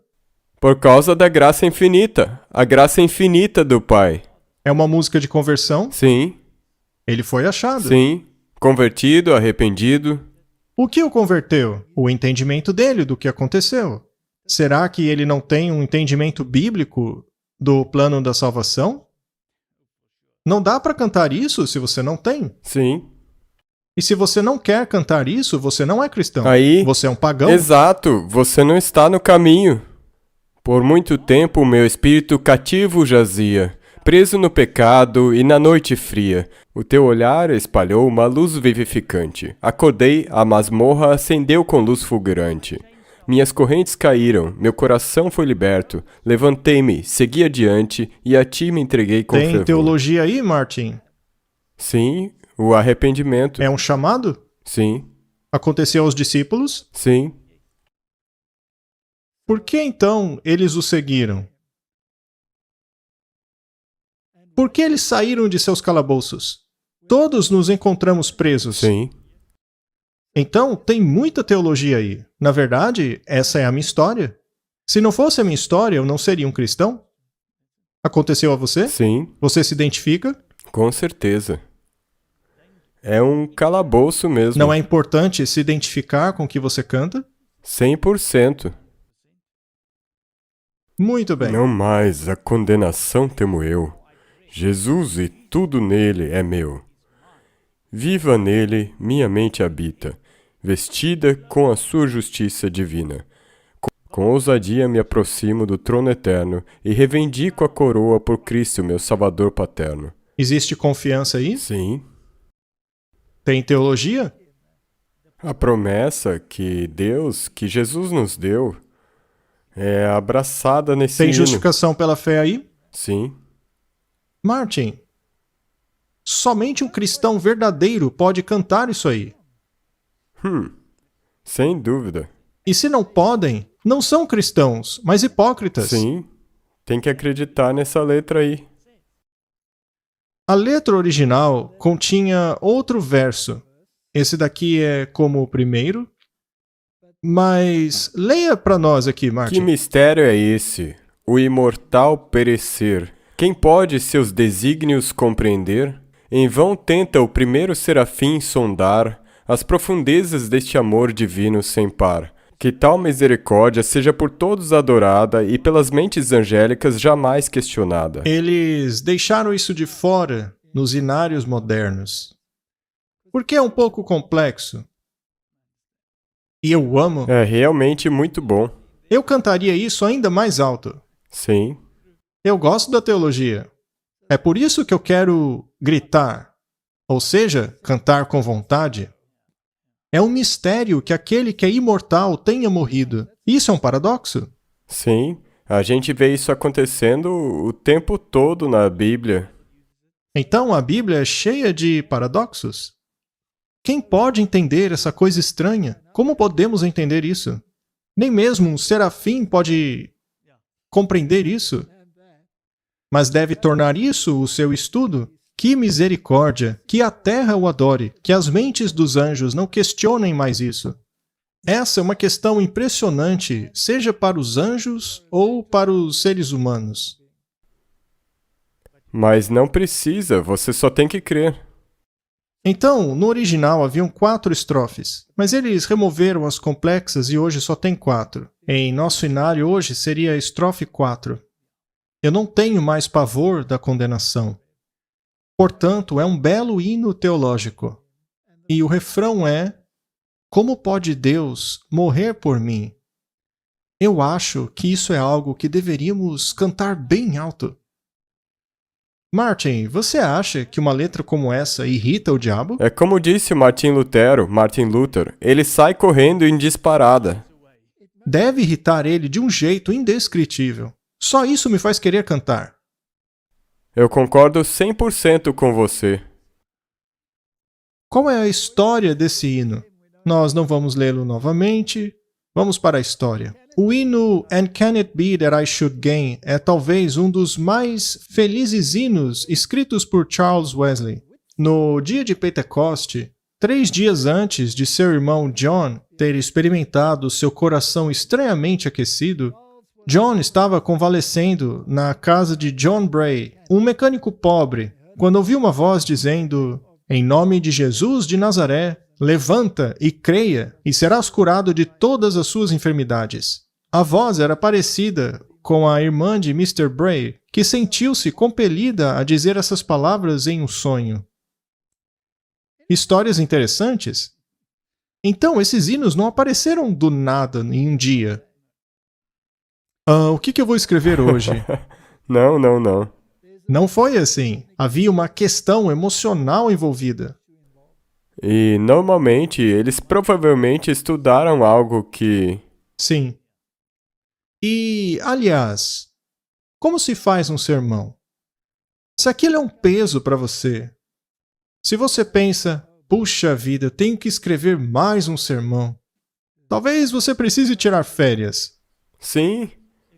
[SPEAKER 1] Por causa da graça infinita, a graça infinita do Pai.
[SPEAKER 2] É uma música de conversão.
[SPEAKER 1] Sim,
[SPEAKER 2] Ele foi achado.
[SPEAKER 1] sim, convertido, arrependido.
[SPEAKER 2] O que o converteu? O entendimento dele do que aconteceu. Será que ele não tem um entendimento bíblico do plano da salvação? Não dá para cantar isso se você não tem.
[SPEAKER 1] Sim.
[SPEAKER 2] E se você não quer cantar isso, você não é cristão.
[SPEAKER 1] Aí,
[SPEAKER 2] Você é um pagão.
[SPEAKER 1] exato, você não está no caminho. Por muito tempo o meu espírito cativo jazia, preso no pecado e na noite fria. O teu olhar espalhou uma luz vivificante. Acordei, a masmorra acendeu com luz fulgurante. Minhas correntes caíram, meu coração foi liberto. Levantei-me, segui adiante e a ti me entreguei com
[SPEAKER 2] Tem
[SPEAKER 1] fervor.
[SPEAKER 2] teologia aí, Martin?
[SPEAKER 1] Sim, o arrependimento.
[SPEAKER 2] É um chamado?
[SPEAKER 1] Sim,
[SPEAKER 2] Aconteceu aos discípulos?
[SPEAKER 1] sim.
[SPEAKER 2] Por que então eles o seguiram? Por que eles saíram de seus calabouços? Todos nos encontramos presos.
[SPEAKER 1] Sim.
[SPEAKER 2] Então, tem muita teologia aí. Na verdade, essa é a minha história. Se não fosse a minha história, eu não seria um cristão? Aconteceu a você?
[SPEAKER 1] Sim,
[SPEAKER 2] Você se identifica?
[SPEAKER 1] com certeza. É um calabouço mesmo.
[SPEAKER 2] Não é importante se identificar com o que você canta?
[SPEAKER 1] 100%.
[SPEAKER 2] Muito bem.
[SPEAKER 1] Não mais a condenação temo eu. Jesus e tudo nele é meu. Viva nele, minha mente habita, vestida com a sua justiça divina. Com ousadia me aproximo do trono eterno e reivindico a coroa por Cristo, meu Salvador paterno.
[SPEAKER 2] Existe confiança aí?
[SPEAKER 1] Sim,
[SPEAKER 2] Tem teologia?
[SPEAKER 1] a promessa que Deus, que Jesus nos deu, é abraçada nesse
[SPEAKER 2] Tem
[SPEAKER 1] hino.
[SPEAKER 2] justificação pela fé aí?
[SPEAKER 1] Sim,
[SPEAKER 2] Martin, somente um cristão verdadeiro pode cantar isso aí.
[SPEAKER 1] sem dúvida.
[SPEAKER 2] E se não podem, não são cristãos, mas hipócritas.
[SPEAKER 1] Sim, tem que acreditar nessa letra aí.
[SPEAKER 2] A letra original continha outro verso. Esse daqui é como o primeiro. Mas leia para nós aqui,
[SPEAKER 1] Que
[SPEAKER 2] Martin.
[SPEAKER 1] mistério é esse? O imortal perecer. Quem pode seus desígnios compreender? Em vão tenta o primeiro serafim sondar as profundezas deste amor divino sem par. Que tal misericórdia seja por todos adorada e pelas mentes angélicas jamais questionada.
[SPEAKER 2] Eles deixaram isso de fora nos inários modernos. Porque é um pouco complexo. E eu amo.
[SPEAKER 1] É realmente muito bom.
[SPEAKER 2] Eu cantaria isso ainda mais alto.
[SPEAKER 1] Sim,
[SPEAKER 2] Eu gosto da teologia. É por isso que eu quero gritar, ou seja, cantar com vontade. É um mistério que aquele que é imortal tenha morrido. Isso é um paradoxo.
[SPEAKER 1] sim. A gente vê isso acontecendo o tempo todo na Bíblia.
[SPEAKER 2] Então a Bíblia é cheia de paradoxos? Quem pode entender essa coisa estranha? Como podemos entender isso? Nem mesmo um serafim pode compreender isso. Mas deve tornar isso o seu estudo? Que misericórdia! Que a terra o adore! Que as mentes dos anjos não questionem mais isso! Essa é uma questão impressionante, seja para os anjos ou para os seres humanos.
[SPEAKER 1] Mas não precisa, você só tem que crer.
[SPEAKER 2] Então, no original haviam 4 estrofes, mas eles removeram as complexas e hoje só tem 4. Em nosso inário hoje seria a estrofe 4. Eu não tenho mais pavor da condenação. Portanto, é um belo hino teológico. E o refrão é: como pode Deus morrer por mim? Eu acho que isso é algo que deveríamos cantar bem alto. Martin, você acha que uma letra como essa irrita o diabo?
[SPEAKER 1] É como disse o Martin Luther, ele sai correndo em disparada.
[SPEAKER 2] Deve irritar ele de um jeito indescritível. Só isso me faz querer cantar.
[SPEAKER 1] Eu concordo 100% com você.
[SPEAKER 2] Qual é a história desse hino? Nós não vamos lê-lo novamente. Vamos para a história. O hino And Can It Be That I Should Gain é talvez um dos mais felizes hinos escritos por Charles Wesley. No dia de Pentecoste, 3 dias antes de seu irmão John ter experimentado seu coração estranhamente aquecido, John estava convalescendo na casa de John Bray, um mecânico pobre, quando ouviu uma voz dizendo: "Em nome de Jesus de Nazaré, levanta e creia, e serás curado de todas as suas enfermidades." A voz era parecida com a irmã de Mr. Bray, que sentiu-se compelida a dizer essas palavras em um sonho. Histórias interessantes? Então, esses hinos não apareceram do nada em um dia. O que eu vou escrever hoje?
[SPEAKER 1] Não.
[SPEAKER 2] Não foi assim. Havia uma questão emocional envolvida.
[SPEAKER 1] E normalmente eles provavelmente estudaram algo que...
[SPEAKER 2] Sim. E, aliás, como se faz um sermão? Se aquilo é um peso para você, se você pensa, puxa vida, tenho que escrever mais um sermão, talvez você precise tirar férias.
[SPEAKER 1] Sim,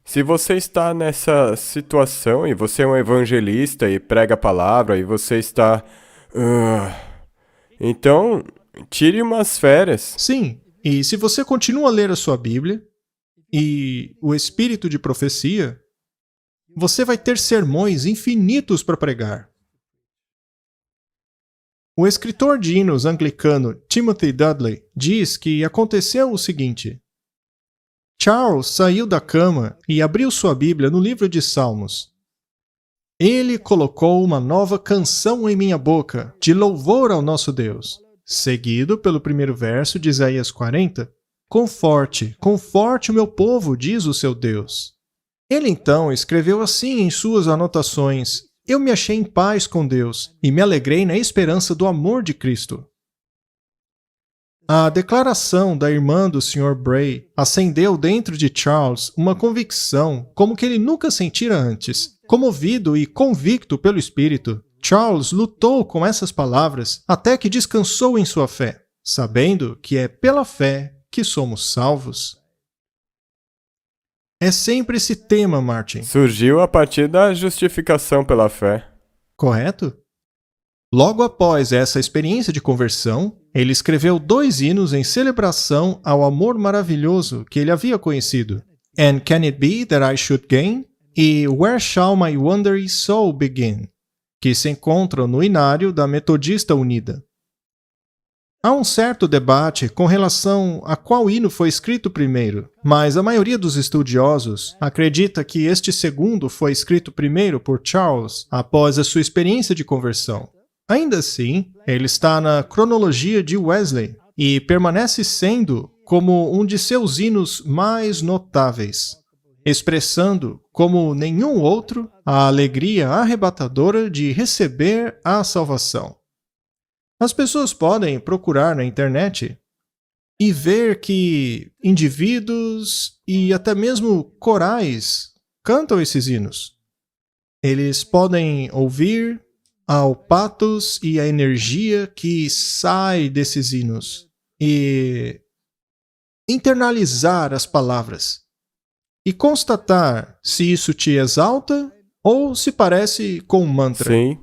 [SPEAKER 1] se você está nessa situação e você é um evangelista e prega a palavra e você está... Então, tire umas férias.
[SPEAKER 2] Sim, e se você continua a ler a sua Bíblia e o espírito de profecia, você vai ter sermões infinitos para pregar. O escritor de hinos anglicano Timothy Dudley diz que aconteceu o seguinte: Charles saiu da cama e abriu sua Bíblia no livro de Salmos. Ele colocou uma nova canção em minha boca, de louvor ao nosso Deus, seguido pelo primeiro verso de Isaías 40. Conforte, conforte o meu povo, diz o seu Deus. Ele então escreveu assim em suas anotações: eu me achei em paz com Deus e me alegrei na esperança do amor de Cristo. A declaração da irmã do Sr. Bray acendeu dentro de Charles uma convicção como que ele nunca sentira antes. Comovido e convicto pelo Espírito, Charles lutou com essas palavras até que descansou em sua fé, sabendo que é pela fé que somos salvos. É sempre esse tema, Martin.
[SPEAKER 1] Surgiu a partir da justificação pela fé.
[SPEAKER 2] Correto? Logo após essa experiência de conversão, ele escreveu 2 hinos em celebração ao amor maravilhoso que ele havia conhecido: And Can It Be That I Should Gain? E Where Shall My Wandering Soul Begin? Que se encontram no inário da Metodista Unida. Há um certo debate com relação a qual hino foi escrito primeiro, mas a maioria dos estudiosos acredita que este segundo foi escrito primeiro por Charles após a sua experiência de conversão. Ainda assim, ele está na cronologia de Wesley e permanece sendo como um de seus hinos mais notáveis, expressando, como nenhum outro, a alegria arrebatadora de receber a salvação. As pessoas podem procurar na internet e ver que indivíduos e até mesmo corais cantam esses hinos. Eles podem ouvir ao patos e a energia que sai desses hinos e internalizar as palavras e constatar se isso te exalta ou se parece com um mantra.
[SPEAKER 1] Sim.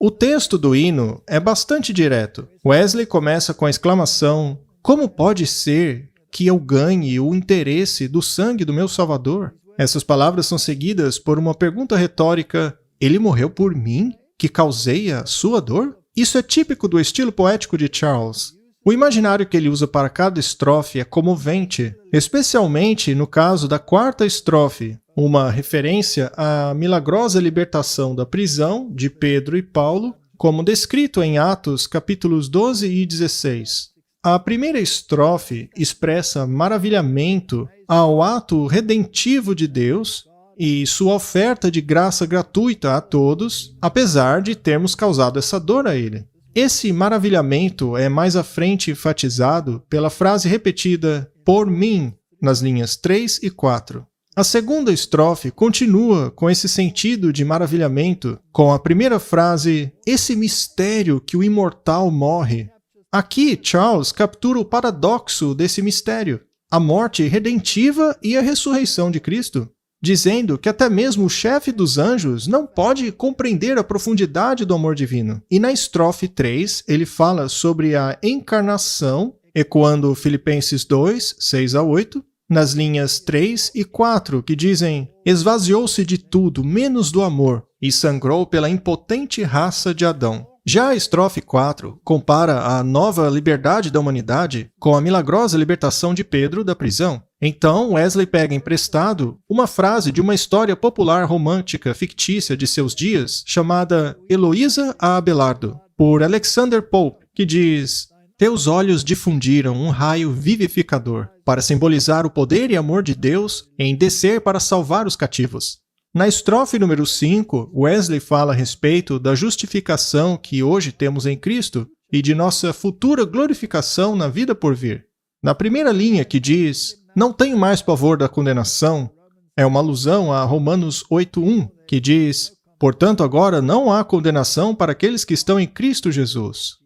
[SPEAKER 2] O texto do hino é bastante direto. Wesley começa com a exclamação: "Como pode ser que eu ganhe o interesse do sangue do meu Salvador?" Essas palavras são seguidas por uma pergunta retórica: "Ele morreu por mim, que causei a sua dor?" Isso é típico do estilo poético de Charles. O imaginário que ele usa para cada estrofe é comovente, especialmente no caso da quarta estrofe, uma referência à milagrosa libertação da prisão de Pedro e Paulo, como descrito em Atos capítulos 12 e 16. A primeira estrofe expressa maravilhamento ao ato redentivo de Deus e sua oferta de graça gratuita a todos, apesar de termos causado essa dor a ele. Esse maravilhamento é mais à frente enfatizado pela frase repetida "por mim" nas linhas 3 e 4. A segunda estrofe continua com esse sentido de maravilhamento, com a primeira frase "esse mistério que o imortal morre". Aqui, Charles captura o paradoxo desse mistério, a morte redentiva e a ressurreição de Cristo, dizendo que até mesmo o chefe dos anjos não pode compreender a profundidade do amor divino. E na estrofe 3, ele fala sobre a encarnação, ecoando Filipenses 2, 6 a 8, nas linhas 3 e 4, que dizem: "Esvaziou-se de tudo, menos do amor, e sangrou pela impotente raça de Adão." Já a estrofe 4 compara a nova liberdade da humanidade com a milagrosa libertação de Pedro da prisão. Então, Wesley pega emprestado uma frase de uma história popular romântica fictícia de seus dias, chamada Heloísa a Abelardo, por Alexander Pope, que diz: "Teus olhos difundiram um raio vivificador, para simbolizar o poder e amor de Deus em descer para salvar os cativos." Na estrofe número 5, Wesley fala a respeito da justificação que hoje temos em Cristo e de nossa futura glorificação na vida por vir. Na primeira linha, que diz: "Não tenho mais pavor da condenação", é uma alusão a Romanos 8:1, que diz: "Portanto, agora não há condenação para aqueles que estão em Cristo Jesus."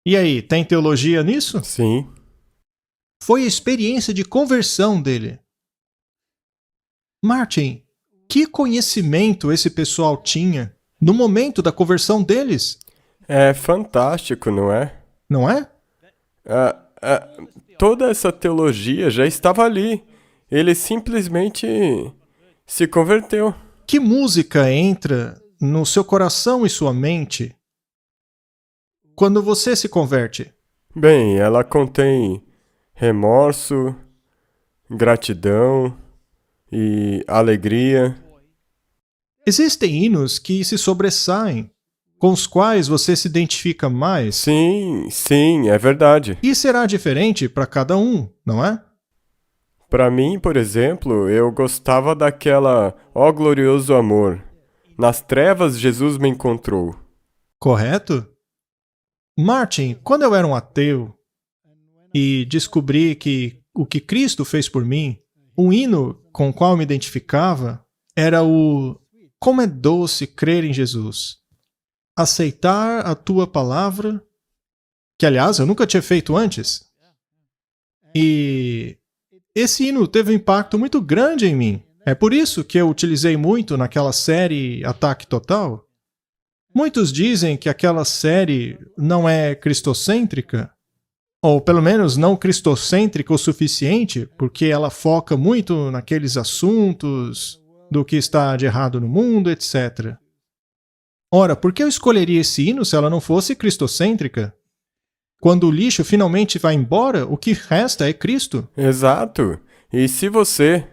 [SPEAKER 2] E aí, tem teologia nisso?
[SPEAKER 1] Sim.
[SPEAKER 2] Foi a experiência de conversão dele. Martin, que conhecimento esse pessoal tinha no momento da conversão deles?
[SPEAKER 1] É fantástico, não é?
[SPEAKER 2] Não é?
[SPEAKER 1] Toda essa teologia já estava ali. Ele simplesmente se converteu.
[SPEAKER 2] Que música entra no seu coração e sua mente quando você se converte?
[SPEAKER 1] Bem, ela contém remorso, gratidão e alegria.
[SPEAKER 2] Existem hinos que se sobressaem, com os quais você se identifica mais.
[SPEAKER 1] Sim, é verdade.
[SPEAKER 2] E será diferente para cada um, não é?
[SPEAKER 1] Para mim, por exemplo, eu gostava daquela "Ó glorioso amor, nas trevas Jesus me encontrou."
[SPEAKER 2] Correto? Martin, quando eu era um ateu e descobri que o que Cristo fez por mim, um hino com o qual me identificava era o "Como é doce crer em Jesus, aceitar a tua palavra", que aliás eu nunca tinha feito antes. E esse hino teve um impacto muito grande em mim. É por isso que eu utilizei muito naquela série Ataque Total. Muitos dizem que aquela série não é cristocêntrica, ou pelo menos não cristocêntrica o suficiente, porque ela foca muito naqueles assuntos do que está de errado no mundo, etc. Ora, por que eu escolheria esse hino se ela não fosse cristocêntrica? Quando o lixo finalmente vai embora, o que resta é Cristo.
[SPEAKER 1] Exato. E se você...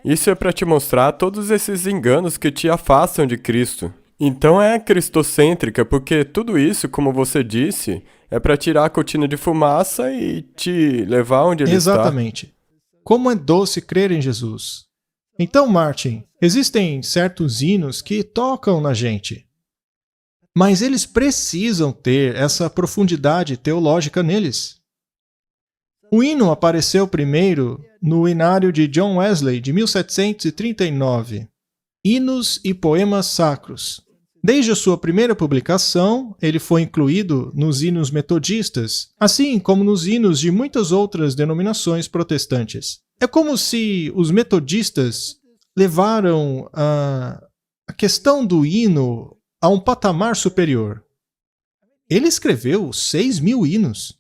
[SPEAKER 1] Isso é para te mostrar todos esses enganos que te afastam de Cristo. Então é cristocêntrica, porque tudo isso, como você disse, é para tirar a cortina de fumaça e te levar onde ele está.
[SPEAKER 2] Exatamente. Como é doce crer em Jesus. Então, Martin, existem certos hinos que tocam na gente, mas eles precisam ter essa profundidade teológica neles. O hino apareceu primeiro no Inário de John Wesley, de 1739. Hinos e Poemas Sacros. Desde a sua primeira publicação, ele foi incluído nos hinos metodistas, assim como nos hinos de muitas outras denominações protestantes. É como se os metodistas levaram a questão do hino a um patamar superior. Ele escreveu 6.000 hinos.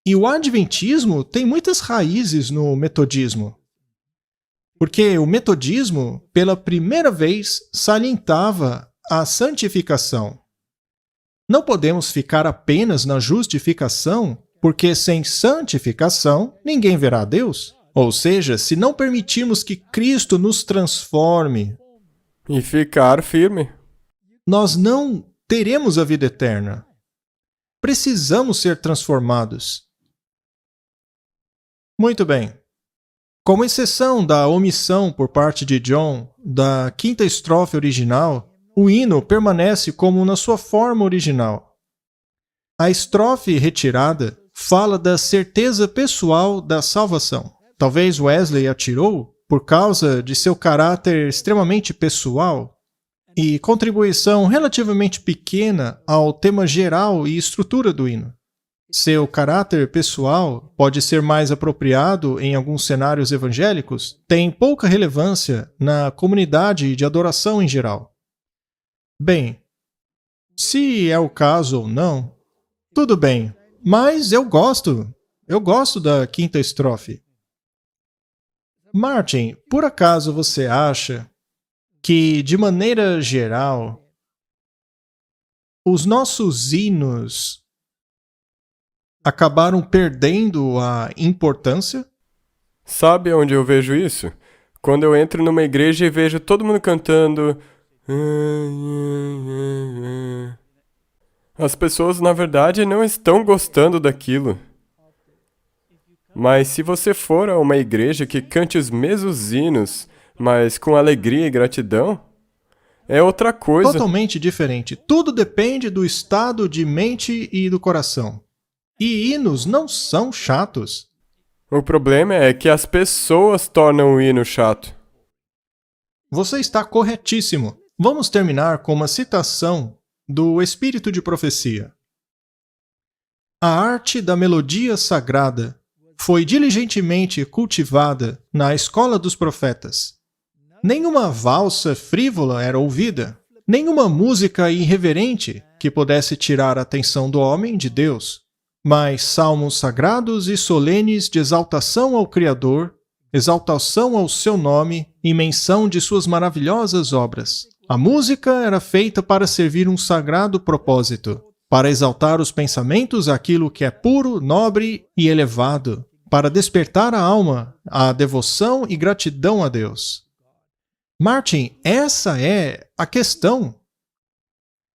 [SPEAKER 2] E o adventismo tem muitas raízes no metodismo. Porque o metodismo, pela primeira vez, salientava a santificação. Não podemos ficar apenas na justificação, porque sem santificação ninguém verá a Deus. Ou seja, se não permitirmos que Cristo nos transforme
[SPEAKER 1] E ficar firme.
[SPEAKER 2] nós não teremos a vida eterna. Precisamos ser transformados. Muito bem. Como exceção da omissão por parte de John da quinta estrofe original, o hino permanece como na sua forma original. A estrofe retirada fala da certeza pessoal da salvação. Talvez Wesley a tirou por causa de seu caráter extremamente pessoal e contribuição relativamente pequena ao tema geral e estrutura do hino. Seu caráter pessoal pode ser mais apropriado em alguns cenários evangélicos, tem pouca relevância na comunidade de adoração em geral. Bem, se é o caso ou não, tudo bem, mas eu gosto da quinta estrofe. Martin, por acaso você acha que, de maneira geral, os nossos hinos acabaram perdendo a importância?
[SPEAKER 1] Sabe onde eu vejo isso? Quando eu entro numa igreja e vejo todo mundo cantando. As pessoas, na verdade, não estão gostando daquilo. Mas se você for a uma igreja que cante os mesmos hinos, mas com alegria e gratidão, é outra coisa.
[SPEAKER 2] Totalmente diferente. Tudo depende do estado de mente e do coração. E hinos não são chatos.
[SPEAKER 1] O problema é que as pessoas tornam o hino chato.
[SPEAKER 2] Você está corretíssimo. Vamos terminar com uma citação do Espírito de Profecia. A arte da melodia sagrada foi diligentemente cultivada na escola dos profetas. Nenhuma valsa frívola era ouvida, nenhuma música irreverente que pudesse tirar a atenção do homem de Deus, mas salmos sagrados e solenes de exaltação ao Criador, exaltação ao seu nome e menção de suas maravilhosas obras. A música era feita para servir um sagrado propósito, para exaltar os pensamentos àquilo que é puro, nobre e elevado, para despertar a alma à devoção e gratidão a Deus. Martin, essa é a questão.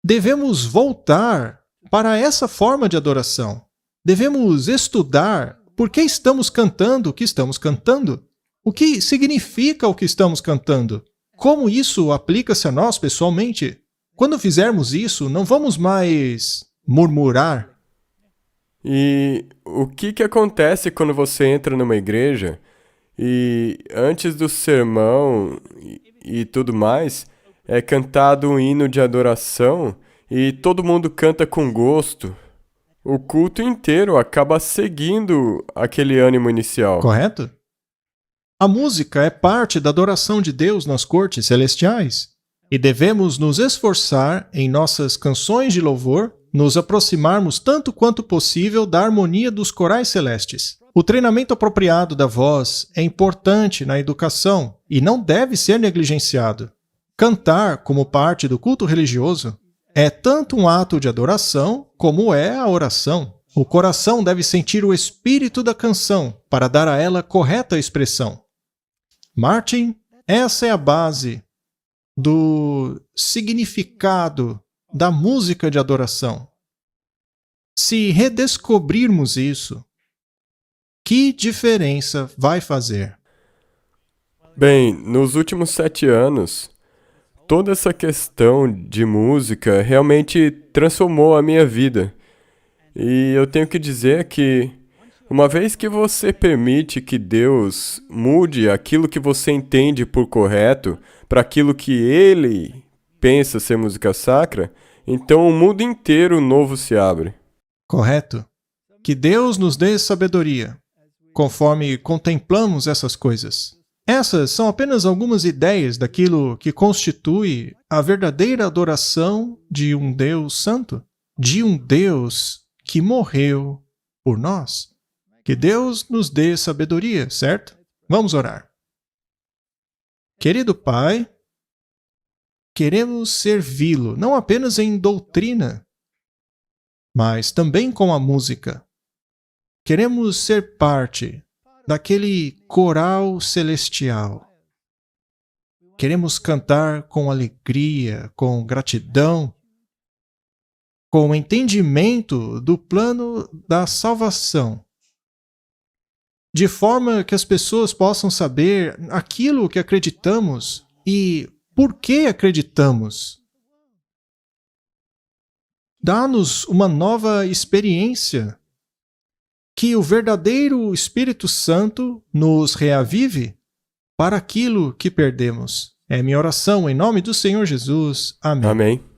[SPEAKER 2] Devemos voltar para essa forma de adoração. Devemos estudar por que estamos cantando o que estamos cantando. O que significa o que estamos cantando? Como isso aplica-se a nós pessoalmente? Quando fizermos isso, não vamos mais murmurar.
[SPEAKER 1] E o que acontece quando você entra numa igreja e antes do sermão e tudo mais, é cantado um hino de adoração e todo mundo canta com gosto? O culto inteiro acaba seguindo aquele ânimo inicial.
[SPEAKER 2] Correto? A música é parte da adoração de Deus nas cortes celestiais. E devemos nos esforçar em nossas canções de louvor, nos aproximarmos tanto quanto possível da harmonia dos corais celestes. O treinamento apropriado da voz é importante na educação e não deve ser negligenciado. Cantar como parte do culto religioso é tanto um ato de adoração como é a oração. O coração deve sentir o espírito da canção para dar a ela correta expressão. Martin, essa é a base do significado da música de adoração. Se redescobrirmos isso, que diferença vai fazer?
[SPEAKER 1] Bem, nos últimos 7 anos, toda essa questão de música realmente transformou a minha vida. E eu tenho que dizer que Uma vez que você permite que Deus mude aquilo que você entende por correto para aquilo que Ele pensa ser música sacra, então o mundo inteiro novo se abre.
[SPEAKER 2] Correto? Que Deus nos dê sabedoria, conforme contemplamos essas coisas. Essas são apenas algumas ideias daquilo que constitui a verdadeira adoração de um Deus santo, de um Deus que morreu por nós. Que Deus nos dê sabedoria, certo? Vamos orar. Querido Pai, queremos servi-lo, não apenas em doutrina, mas também com a música. Queremos ser parte daquele coral celestial. Queremos cantar com alegria, com gratidão, com entendimento do plano da salvação, de forma que as pessoas possam saber aquilo que acreditamos e por que acreditamos. Dá-nos uma nova experiência, que o verdadeiro Espírito Santo nos reavive para aquilo que perdemos. É minha oração em nome do Senhor Jesus. Amém.
[SPEAKER 1] Amém.